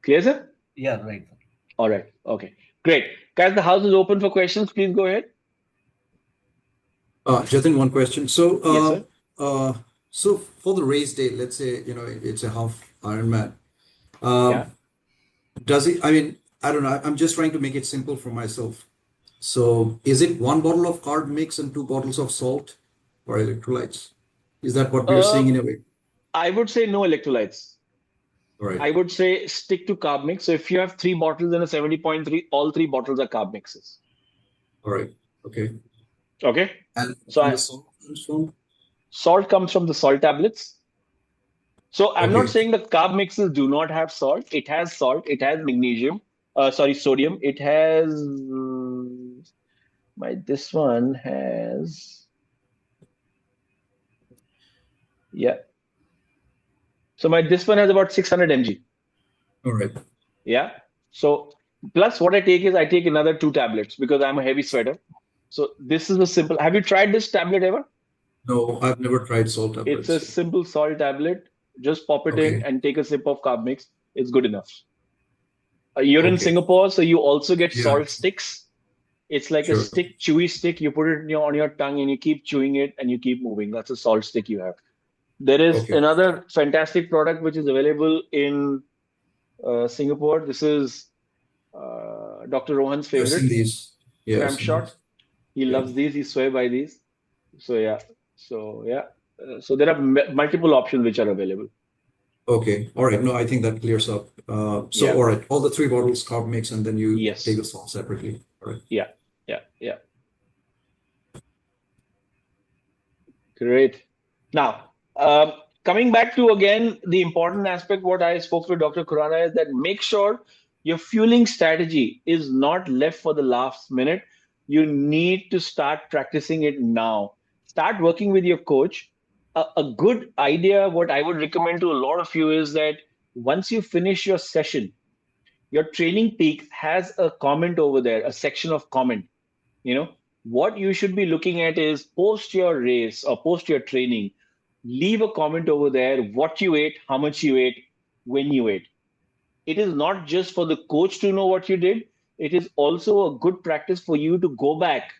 Clear, sir? Yeah, right. All right. Okay. Great. Guys, the house is open for questions. Please go ahead. Jatin, one question. So, Yes, sir. So for the race day, let's say, it's a half Ironman. Yeah. Does it, I mean, I don't know, I'm just trying to make it simple for myself. So is it 1 bottle of carb mix and 2 bottles of salt or electrolytes? Is that what we're saying in a way? I would say no electrolytes. All right. I would say stick to carb mix. So if you have 3 bottles and a 70.3, all 3 bottles are carb mixes. All right. Okay. Okay. And So the salt comes from? Salt comes from the salt tablets. So I'm not Okay. saying that carb mixes do not have salt. It has salt. It has magnesium. Sodium. It has. This one has. Yeah. So this one has about 600 mg. All right. Yeah. So plus what I take is I take another 2 tablets because I'm a heavy sweater. So this is a simple. Have you tried this tablet ever? No, I've never tried salt It's tablets. a simple salt tablet. Just pop it in Okay. and take a sip of carb mix. It's good enough. You're in Okay. Singapore, so you also get Yeah. salt sticks. It's like a Sure. stick, chewy stick. You put it on your tongue and you keep chewing it and you keep moving. That's a salt stick you have. There is Okay. another fantastic product which is available in Singapore. This is Dr. Rohan's I've favorite, seen these. Yeah, I've Cramp seen Shot. these. He Yeah. loves these. He swear by these. So yeah. So there are multiple options which are available. Okay. All right. No, I think that clears up. So, Yeah. all right, all the 3 bottles carb mix, and then you Yes. take the salt separately. All right. Yeah. Great. Now, coming back to again the important aspect, what I spoke to Dr. Khurana is that make sure your fueling strategy is not left for the last minute. You need to start practicing it now. Start working with your coach. A good idea, what I would recommend to a lot of you is that once you finish your session, your training peak has a comment over there, a section of comment. What you should be looking at is post your race or post your training, leave a comment over there, what you ate, how much you ate, when you ate. It is not just for the coach to know what you did. It is also a good practice for you to go back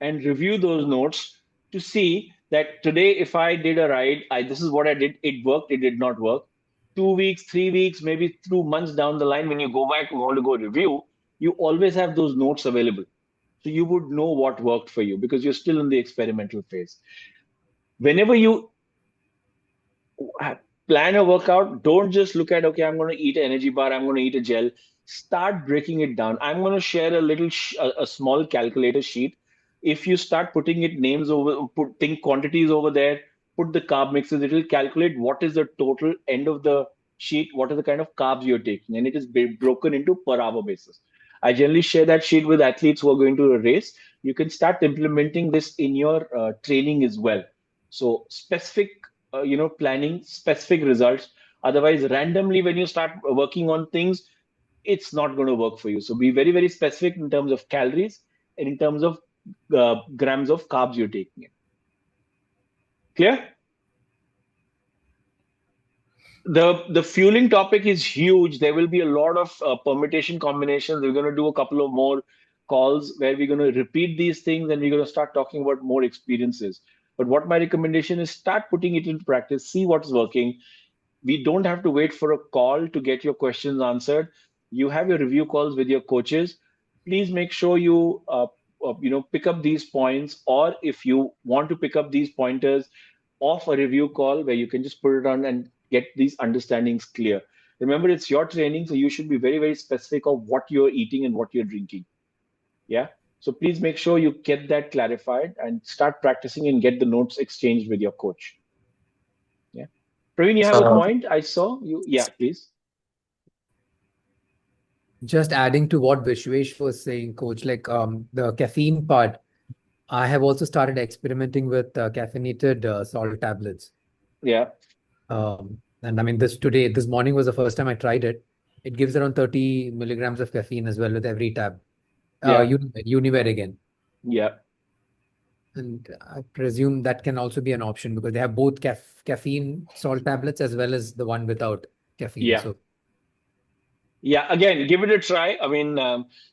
and review those notes to see that today, if I did a ride, this is what I did. It worked, it did not work. 2 weeks, 3 weeks, maybe 2 months down the line, when you go back and want to go review, you always have those notes available. So you would know what worked for you because you're still in the experimental phase. Whenever you plan a workout, don't just look at, okay, I'm going to eat an energy bar, I'm going to eat a gel. Start breaking it down. I'm going to share a little, a small calculator sheet. If you start putting it names over, putting quantities over there, put the carb mixes, it will calculate what is the total end of the sheet, what are the kind of carbs you're taking, and it is broken into per hour basis. I generally share that sheet with athletes who are going to a race. You can start implementing this in your training as well. So specific, planning, specific results. Otherwise, randomly, when you start working on things, it's not going to work for you. So be very, very specific in terms of calories and in terms of grams of carbs you're taking in. Clear? The fueling topic is huge. There will be a lot of permutation combinations. We're going to do a couple of more calls where we're going to repeat these things and we're going to start talking about more experiences. But what my recommendation is, start putting it into practice, see what's working. We don't have to wait for a call to get your questions answered. You have your review calls with your coaches. Please make sure you pick up these points, or if you want to pick up these pointers off a review call where you can just put it on and get these understandings clear. Remember, it's your training, so you should be very, very specific of what you're eating and what you're drinking. Yeah. So please make sure you get that clarified and start practicing and get the notes exchanged with your coach. Yeah. Praveen, you have a point? I saw you. Yeah, please. Just adding to what Vishwesh was saying, coach, like the caffeine part, I have also started experimenting with caffeinated salt tablets. Yeah. And I mean, this morning was the first time I tried it. It gives around 30 milligrams of caffeine as well with every tab. Yeah. Uniware again. Yeah. And I presume that can also be an option because they have both caffeine salt tablets as well as the one without caffeine. Yeah. So Yeah, again, give it a try. I mean,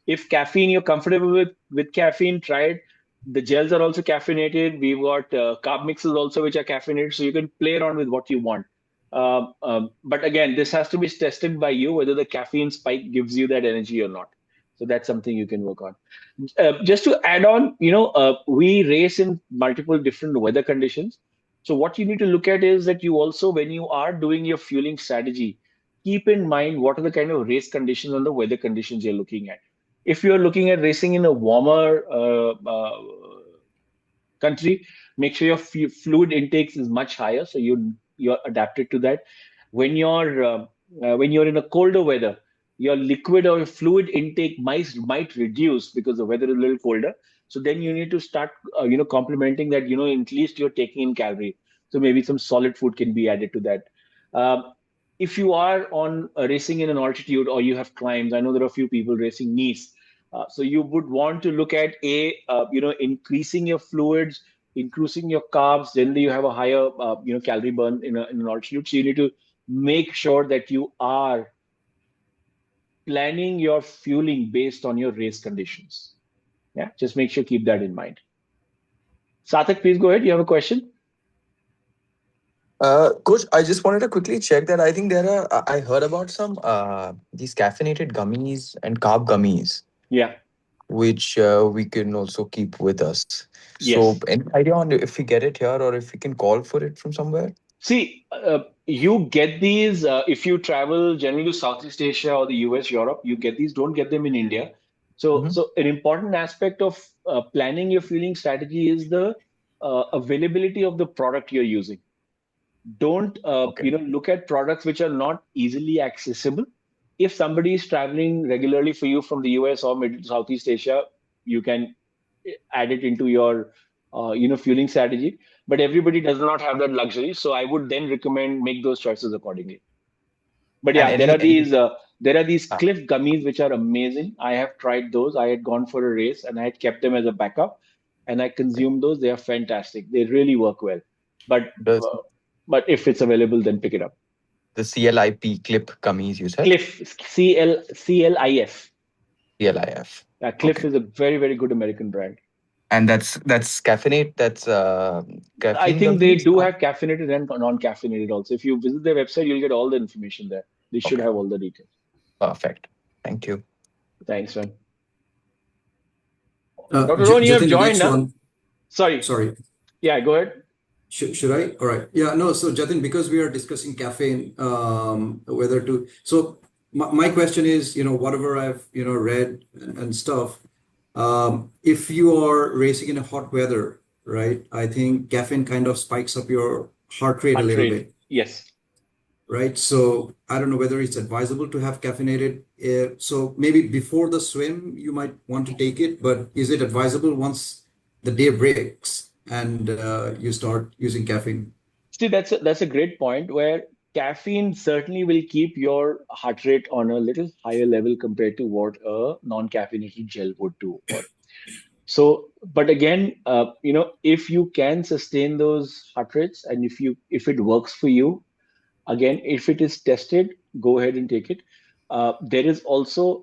if caffeine you're comfortable with caffeine, try it. The gels are also caffeinated. We've got carb mixes also which are caffeinated, so you can play around with what you want. But again, this has to be tested by you whether the caffeine spike gives you that energy or not. So that's something you can work on. Just to add on, we race in multiple different weather conditions. So what you need to look at is that you also, when you are doing your fueling strategy, keep in mind what are the kind of race conditions and the weather conditions you're looking at. If you're looking at racing in a warmer country, make sure your fluid intake is much higher, so you're adapted to that. When you're in a colder weather, your liquid or fluid intake might reduce because the weather is a little colder. So then you need to start complementing that. At least you're taking in calorie. So maybe some solid food can be added to that. If you are on racing in an altitude or you have climbs, I know there are a few people racing Nice. So you would want to look at increasing your fluids, increasing your carbs. Generally, you have a higher calorie burn in an altitude. So you need to make sure that you are planning your fueling based on your race conditions. Yeah, just make sure keep that in mind. Sarthak, please go ahead. You have a question? Coach, I just wanted to quickly check that I think I heard about some these caffeinated gummies and carb gummies. Yeah. Which we can also keep with us. Yes. So any idea on if we get it here or if we can call for it from somewhere? See, you get these if you travel generally to Southeast Asia or the US, Europe, you get these, don't get them in India. So an important aspect of planning your fueling strategy is the availability of the product you're using. Don't look at products which are not easily accessible. If somebody is traveling regularly for you from the US or Southeast Asia, you can add it into your fueling strategy. But everybody does not have that luxury, so I would then recommend make those choices accordingly. But yeah, there are these Cliff gummies which are amazing. I have tried those. I had gone for a race and I had kept them as a backup, and I consumed those. They are fantastic. They really work well. But if it's available, then pick it up. The CLIP Clip gummies, you said? Cliff, CLIF. CLIF. Cliff is a very, very good American brand. And that's caffeinate. That's caffeine. I think they do have caffeinated and non-caffeinated also. If you visit their website, you'll get all the information there. They should have all the details. Perfect. Thank you. Thanks, man. Dr. Rohan, you have joined now. Sorry. Yeah, go ahead. Should I? All right. Yeah, no. So Jatin, because we are discussing caffeine, so my question is, whatever I've, read and stuff, if you are racing in a hot weather, right? I think caffeine kind of spikes up your heart rate a little bit. Yes. Right. So I don't know whether it's advisable to have caffeinated. So maybe before the swim, you might want to take it, but is it advisable once the day breaks and you start using caffeine? See, that's a great point where caffeine certainly will keep your heart rate on a little higher level compared to what a non-caffeinated gel would do. So, but again, if you can sustain those heart rates and if it works for you, again, if it is tested, go ahead and take it. There is also,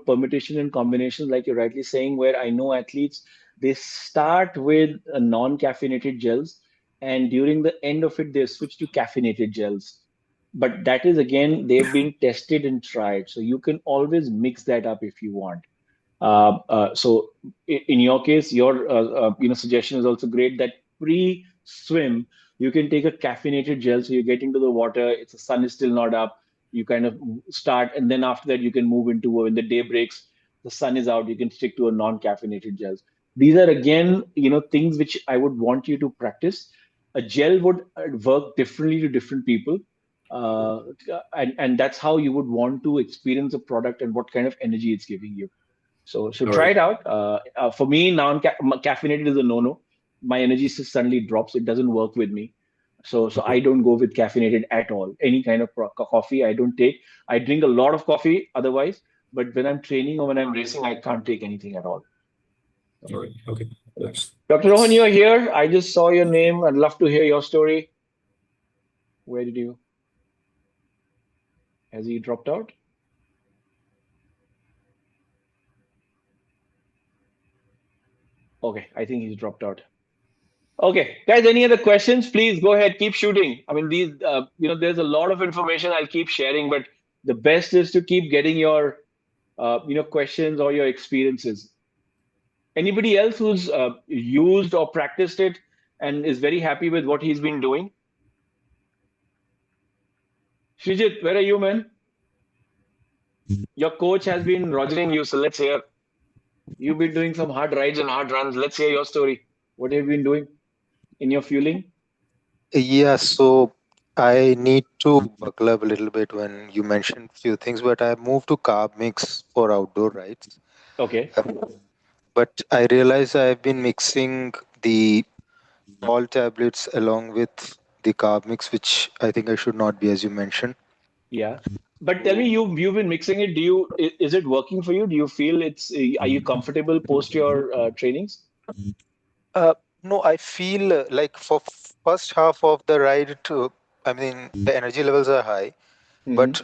permutation and combinations, like you're rightly saying, where I know athletes, they start with non-caffeinated gels, and during the end of it, they switch to caffeinated gels. But that is, again, they've been tested and tried. So you can always mix that up if you want. So in your case, your suggestion is also great that pre-swim, you can take a caffeinated gel. So you get into the water, the sun is still not up. You kind of start, and then after that, you can move into when the day breaks, the sun is out, you can stick to a non-caffeinated gels. These are, again, things which I would want you to practice. A gel would work differently to different people. and that's how you would want to experience the product and what kind of energy it's giving you. So All try right. it out. For me, caffeinated is a no-no. My energy suddenly drops. It doesn't work with me. So I don't go with caffeinated at all. Any kind of coffee I don't take. I drink a lot of coffee otherwise, but when I'm training or when I'm racing, I can't take anything at all. All right. Okay. Thanks. Dr. Rohan, you're here. I just saw your name. I'd love to hear your story. Where did you? Has he dropped out? Okay, I think he's dropped out. Okay, guys, any other questions? Please go ahead, keep shooting. I mean, these, there's a lot of information I'll keep sharing, but the best is to keep getting your, questions or your experiences. Anybody else who's used or practiced it and is very happy with what he's been doing? Srijit, where are you, man? Your coach has been rogering you, so let's hear. You've been doing some hard rides and hard runs. Let's hear your story. What have you been doing in your fueling? Yeah, so I need to buckle up a little bit when you mentioned few things, but I moved to carb mix for outdoor rides. Okay. But I realize I've been mixing the salt tablets along with the carb mix, which I think I should not be, as you mentioned. Yeah. But tell me, you've been mixing it. Is it working for you? Do you feel are you comfortable post your trainings? No, I feel like for first half of the ride, the energy levels are high, but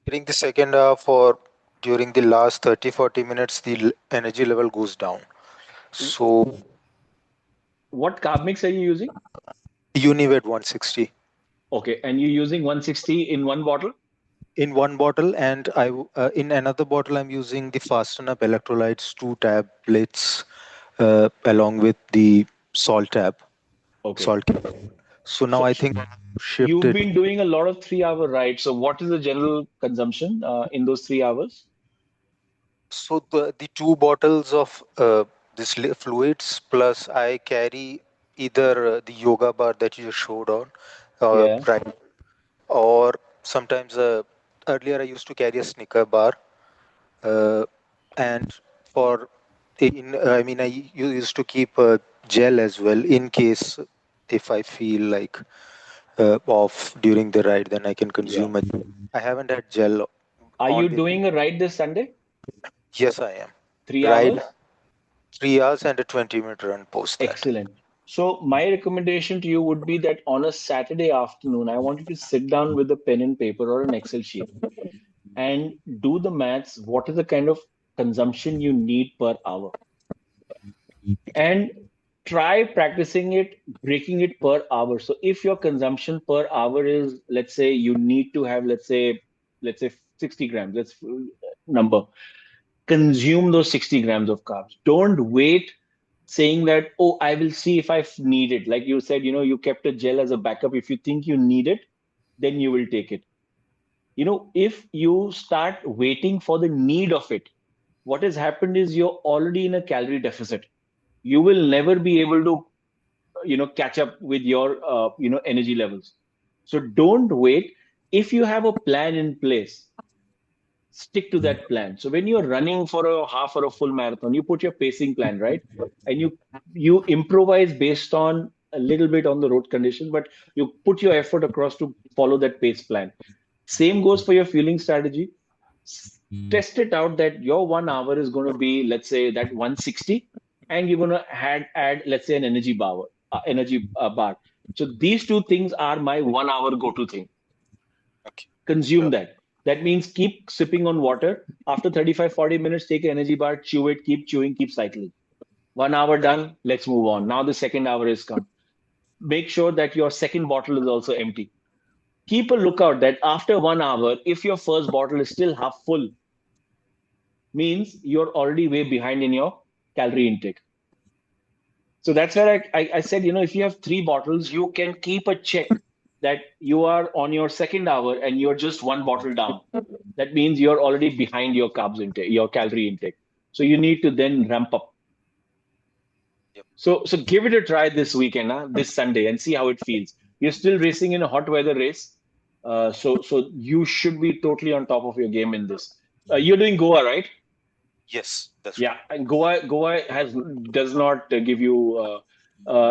during the second half or during the last 30-40 minutes, the energy level goes down. So what carb mix are you using? Univet 160. Okay, and you're using 160 in one bottle? In one bottle, and in another bottle, I'm using the Fasten Up Electrolytes 2 tablets along with the salt tab. Okay. Salt. So now I think shifted. You've been doing a lot of 3-hour rides. So what is the general consumption in those 3 hours? So the 2 bottles of this fluids plus I carry either the yoga bar that you showed on, right, or sometimes earlier I used to carry a Snicker bar, and I used to keep a gel as well in case if I feel like off during the ride, then I can consume it. I haven't had gel. Are you doing a ride this Sunday? Yes, I am. 3 hours? 3 hours and a 20-minute run post that. Excellent. So my recommendation to you would be that on a Saturday afternoon, I want you to sit down with a pen and paper or an Excel sheet and do the maths. What is the kind of consumption you need per hour? And try practicing it, breaking it per hour. So if your consumption per hour is, let's say you need to have, let's say 60 grams, let's number, consume those 60 grams of carbs. Don't wait saying that, oh, I will see if I need it. Like you said, you kept a gel as a backup. If you think you need it, then you will take it. If you start waiting for the need of it, what has happened is you're already in a calorie deficit. You will never be able to, catch up with your, energy levels. So don't wait. If you have a plan in place, stick to that plan. So when you're running for a half or a full marathon, you put your pacing plan, right? And you improvise based on a little bit on the road condition, but you put your effort across to follow that pace plan. Same goes for your fueling strategy. Test it out that your 1 hour is going to be, let's say, that 160, and you're going to add let's say, an energy bar. So these two things are my 1 hour go-to thing. Okay. Consume that. That means keep sipping on water. After 35-40 minutes, take an energy bar, chew it, keep chewing, keep cycling. 1 hour done, let's move on. Now the second hour is come. Make sure that your second bottle is also empty. Keep a lookout that after 1 hour, if your first bottle is still half full, means you're already way behind in your calorie intake. So that's where I said, if you have 3 bottles, you can keep a check that you are on your second hour and you're just 1 bottle down. That means you're already behind your carbs intake, your calorie intake. So you need to then ramp up. Yep. So give it a try this weekend, this Sunday, and see how it feels. You're still racing in a hot weather race. So you should be totally on top of your game in this. You're doing Goa, right? Yes, that's Yeah, and Goa does not give you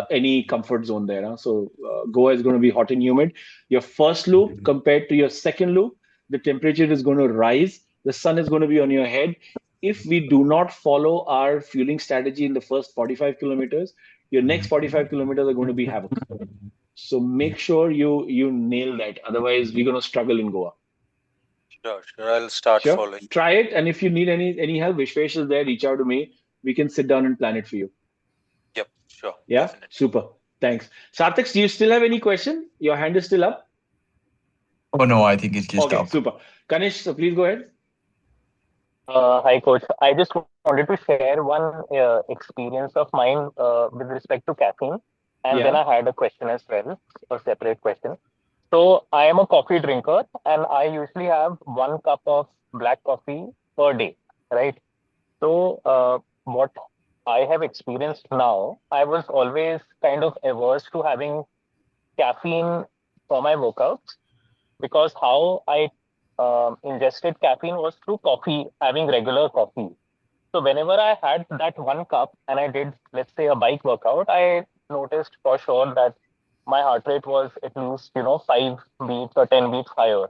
any comfort zone there. Huh? So Goa is going to be hot and humid. Your first loop compared to your second loop, the temperature is going to rise. The sun is going to be on your head. If we do not follow our fueling strategy in the first 45 kilometers, your next 45 kilometers are going to be havoc. So make sure you nail that. Otherwise, we're going to struggle in Goa. sure. I'll start Sure. following. Try it. And if you need any help, Vishwesh is there. Reach out to me. We can sit down and plan it for you. Yep, sure. Yeah. Definitely. Super. Thanks. Sarthak, do you still have any question? Your hand is still up. Oh no, I think it's just Okay. up. Super. Kanish, so please go ahead. Hi, coach. I just wanted to share one experience of mine with respect to caffeine, and then Yeah. I had a question as well, a separate question. So I am a coffee drinker, and I usually have 1 cup of black coffee per day, right? So what I have experienced now, I was always kind of averse to having caffeine for my workouts because how I ingested caffeine was through coffee, having regular coffee. So whenever I had that 1 cup and I did, let's say, a bike workout, I noticed for sure that my heart rate was at least, 5 beats or 10 beats higher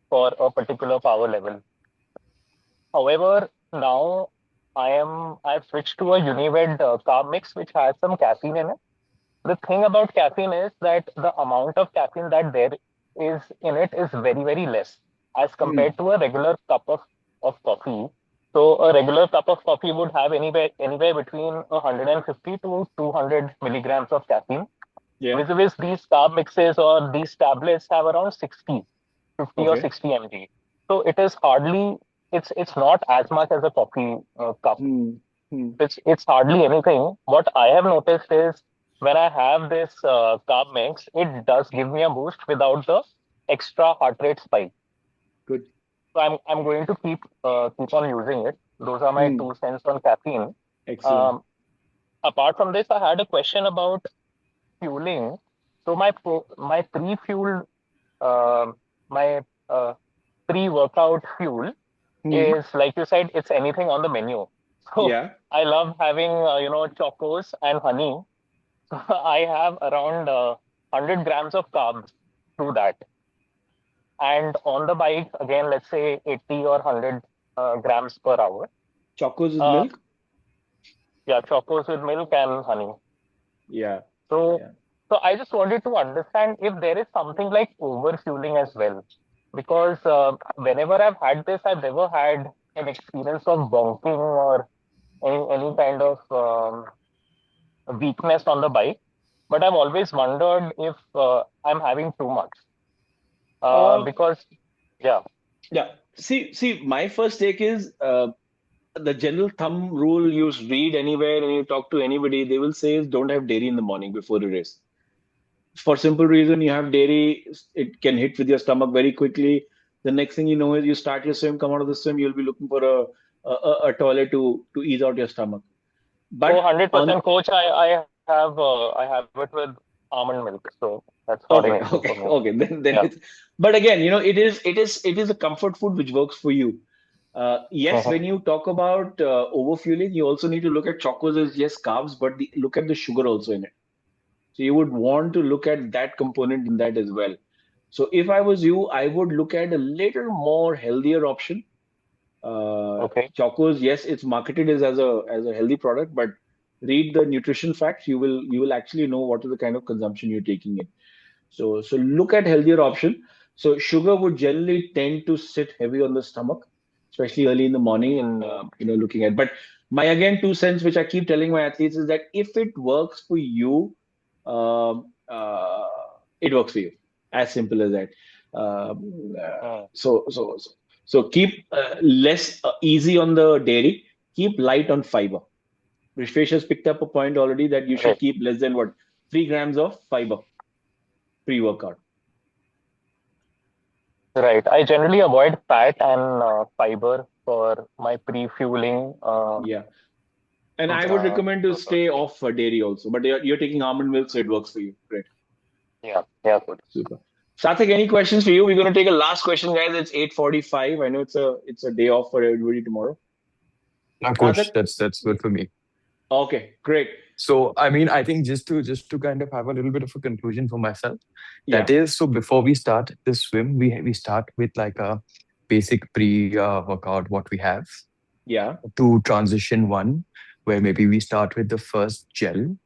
for a particular power level. However, now I've switched to a Unimed carb mix which has some caffeine in it. The thing about caffeine is that the amount of caffeine that there is in it is very, very less as compared to a regular cup of coffee. So a regular cup of coffee would have anywhere between 150 to 200 milligrams of caffeine. Yeah. Vis-a-vis these carb mixes or these tablets have around 50 or Okay. 60 mg. So it is hardly, it's not as much as a coffee cup. It's hardly anything. What I have noticed is when I have this carb mix, it does give me a boost without the extra heart rate spike. Good. So I'm going to keep on using it. Those are my 2 cents on caffeine. Excellent. Apart from this, I had a question about fueling. So my pre-fuel, my pre-workout fuel is, like you said, it's anything on the menu. So Yeah. I love having chocos and honey. So I have around 100 grams of carbs through that. And on the bike, again, let's say 80 or 100 grams per hour. Chocos with Uh, milk? Yeah, chocos with milk and honey. Yeah. So, Yeah. so I just wanted to understand if there is something like overfueling as well, because whenever I've had this, I've never had an experience of bonking or any kind of weakness on the bike. But I've always wondered if I'm having too much. Because, yeah. Yeah. See, my first take is the general thumb rule you read anywhere and you talk to anybody, they will say is don't have dairy in the morning before the race. For simple reason, you have dairy, it can hit with your stomach very quickly. The next thing you know is you start your swim, come out of the swim, you'll be looking for a toilet to ease out your stomach. But So 100% coach, I have it with almond milk, so that's not an issue for me. Okay. Then Yeah. it's, but again, it is a comfort food which works for you. Yes, when you talk about overfueling, you also need to look at chocos as yes carbs, but look at the sugar also in it. So you would want to look at that component in that as well. So if I was you, I would look at a little more healthier option. Okay. Chocos, yes, it's marketed as a healthy product, but read the nutrition facts. You will actually know what is the kind of consumption you're taking in. So look at healthier option. So sugar would generally tend to sit heavy on the stomach, especially early in the morning, and looking at. But my again 2 cents, which I keep telling my athletes, is that if it works for you, it works for you. As simple as that. So keep less easy on the dairy. Keep light on fiber. Rishvesh has picked up a point already that you should Right. keep less than 3 grams of fiber pre-workout. Right. I generally avoid fat and fiber for my pre-fueling. Yeah. And I would recommend to stay off dairy also. But you're taking almond milk, so it works for you. Great. Yeah, good. Super. Sathik, any questions for you? We're going to take a last question, guys. It's 8:45. I know it's a day off for everybody tomorrow. Now, coach, Sathik? that's good for me. Okay, great. So, I mean, I think just to kind of have a little bit of a conclusion for myself, Yeah. that is, so before we start the swim, we start with like a basic pre-workout what we have Yeah. to transition one, where maybe we start with the first gel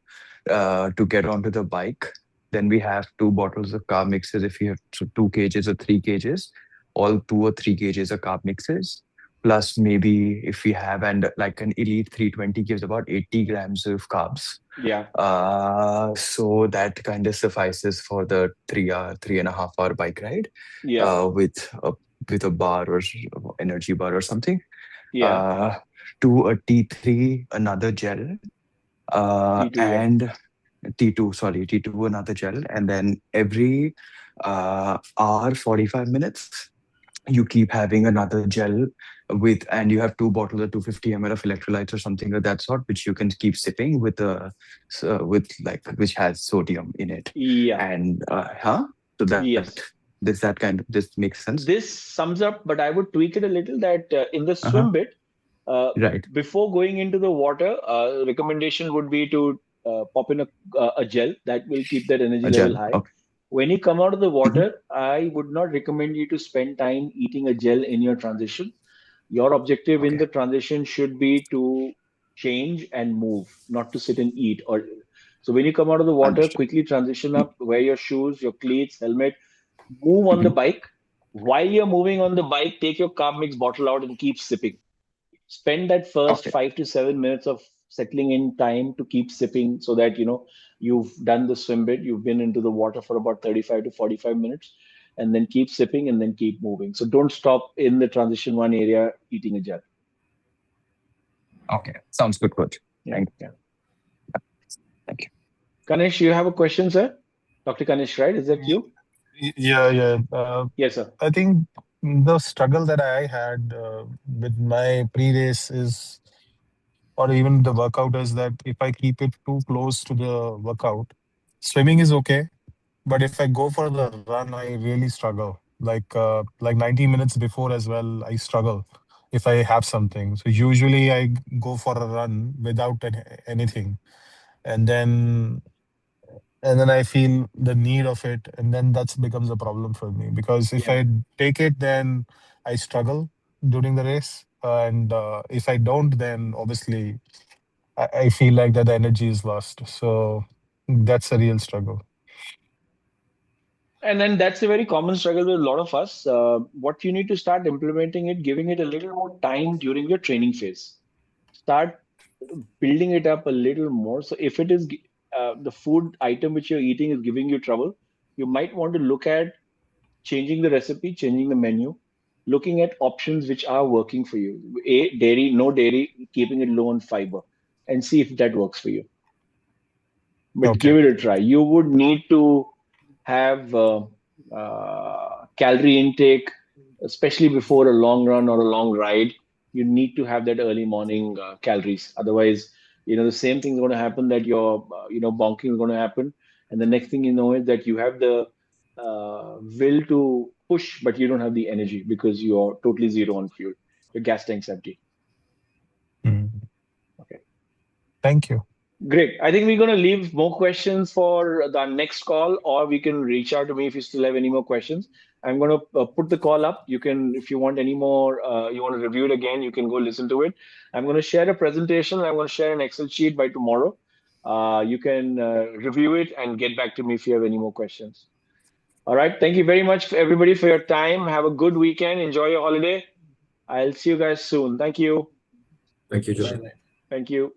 to get onto the bike. Then we have 2 bottles of carb mixes if you have 2 kgs or 3 kgs, all 2 or 3 kgs of carb mixes. Plus maybe if we have, and like an Elite 320 gives about 80 grams of carbs. Yeah. So that kind of suffices for the 3.5 hour bike ride. Yeah. With a bar or energy bar or something. Yeah. To a T3, another gel. T2, yeah. And T2, another gel. And then every hour, 45 minutes, you keep having another gel and you have 2 bottles of 250 ml of electrolytes or something of that sort, which you can keep sipping with which has sodium in it. Yeah. And so that Yes. this makes sense. This sums up, but I would tweak it a little that in the swim bit, Right. before going into the water, recommendation would be to pop in a gel that will keep that energy A level gel. high. Okay. When you come out of the water, I would not recommend you to spend time eating a gel in your transition. Your objective in the transition should be to change and move, not to sit and eat. So when you come out of the water, Understood. quickly transition up, wear your shoes, your cleats, helmet, move on the bike. While you're moving on the bike, take your carb mix bottle out and keep sipping. Spend that first 5 to 7 minutes of settling in time to keep sipping so that you've done the swim bit, you've been into the water for about 35 to 45 minutes, and then keep sipping and then keep moving. So don't stop in the transition one area eating a gel. Okay, sounds good, coach. Thank you. Kanish, you have a question, sir? Dr. Kanish, right? Is that you? Yeah. Yes, sir. I think the struggle that I had with my pre-race is, or even the workout, is that if I keep it too close to the workout, swimming is okay, but if I go for the run, I really struggle. Like 90 minutes before as well, I struggle if I have something. So usually I go for a run without anything, and then I feel the need of it, and then that becomes a problem for me, because if I take it, then I struggle during the race, and if I don't, then obviously I feel like that the energy is lost. So that's a real struggle. And then that's a very common struggle with a lot of us. What you need to start implementing it, giving it a little more time during your training phase. Start building it up a little more. So if it is the food item which you're eating is giving you trouble, you might want to look at changing the recipe, changing the menu, looking at options which are working for you. Dairy, no dairy, keeping it low on fiber, and see if that works for you. But give it a try. You would need to have calorie intake, especially before a long run or a long ride. You need to have that early morning calories. Otherwise, the same thing is going to happen, that your bonking is going to happen. And the next thing you know is that you have the will to push, but you don't have the energy because you're totally zero on fuel. Your gas tank's empty. Okay. Thank you. Great. I think we're going to leave more questions for the next call, or we can reach out to me if you still have any more questions. I'm going to put the call up. You can, if you want any more, you want to review it again, you can go listen to it. I'm going to share a presentation. I'm going to share an Excel sheet by tomorrow. You can review it and get back to me if you have any more questions. All right. Thank you very much, everybody, for your time. Have a good weekend. Enjoy your holiday. I'll see you guys soon. Thank you. Thank you, John. Thank you.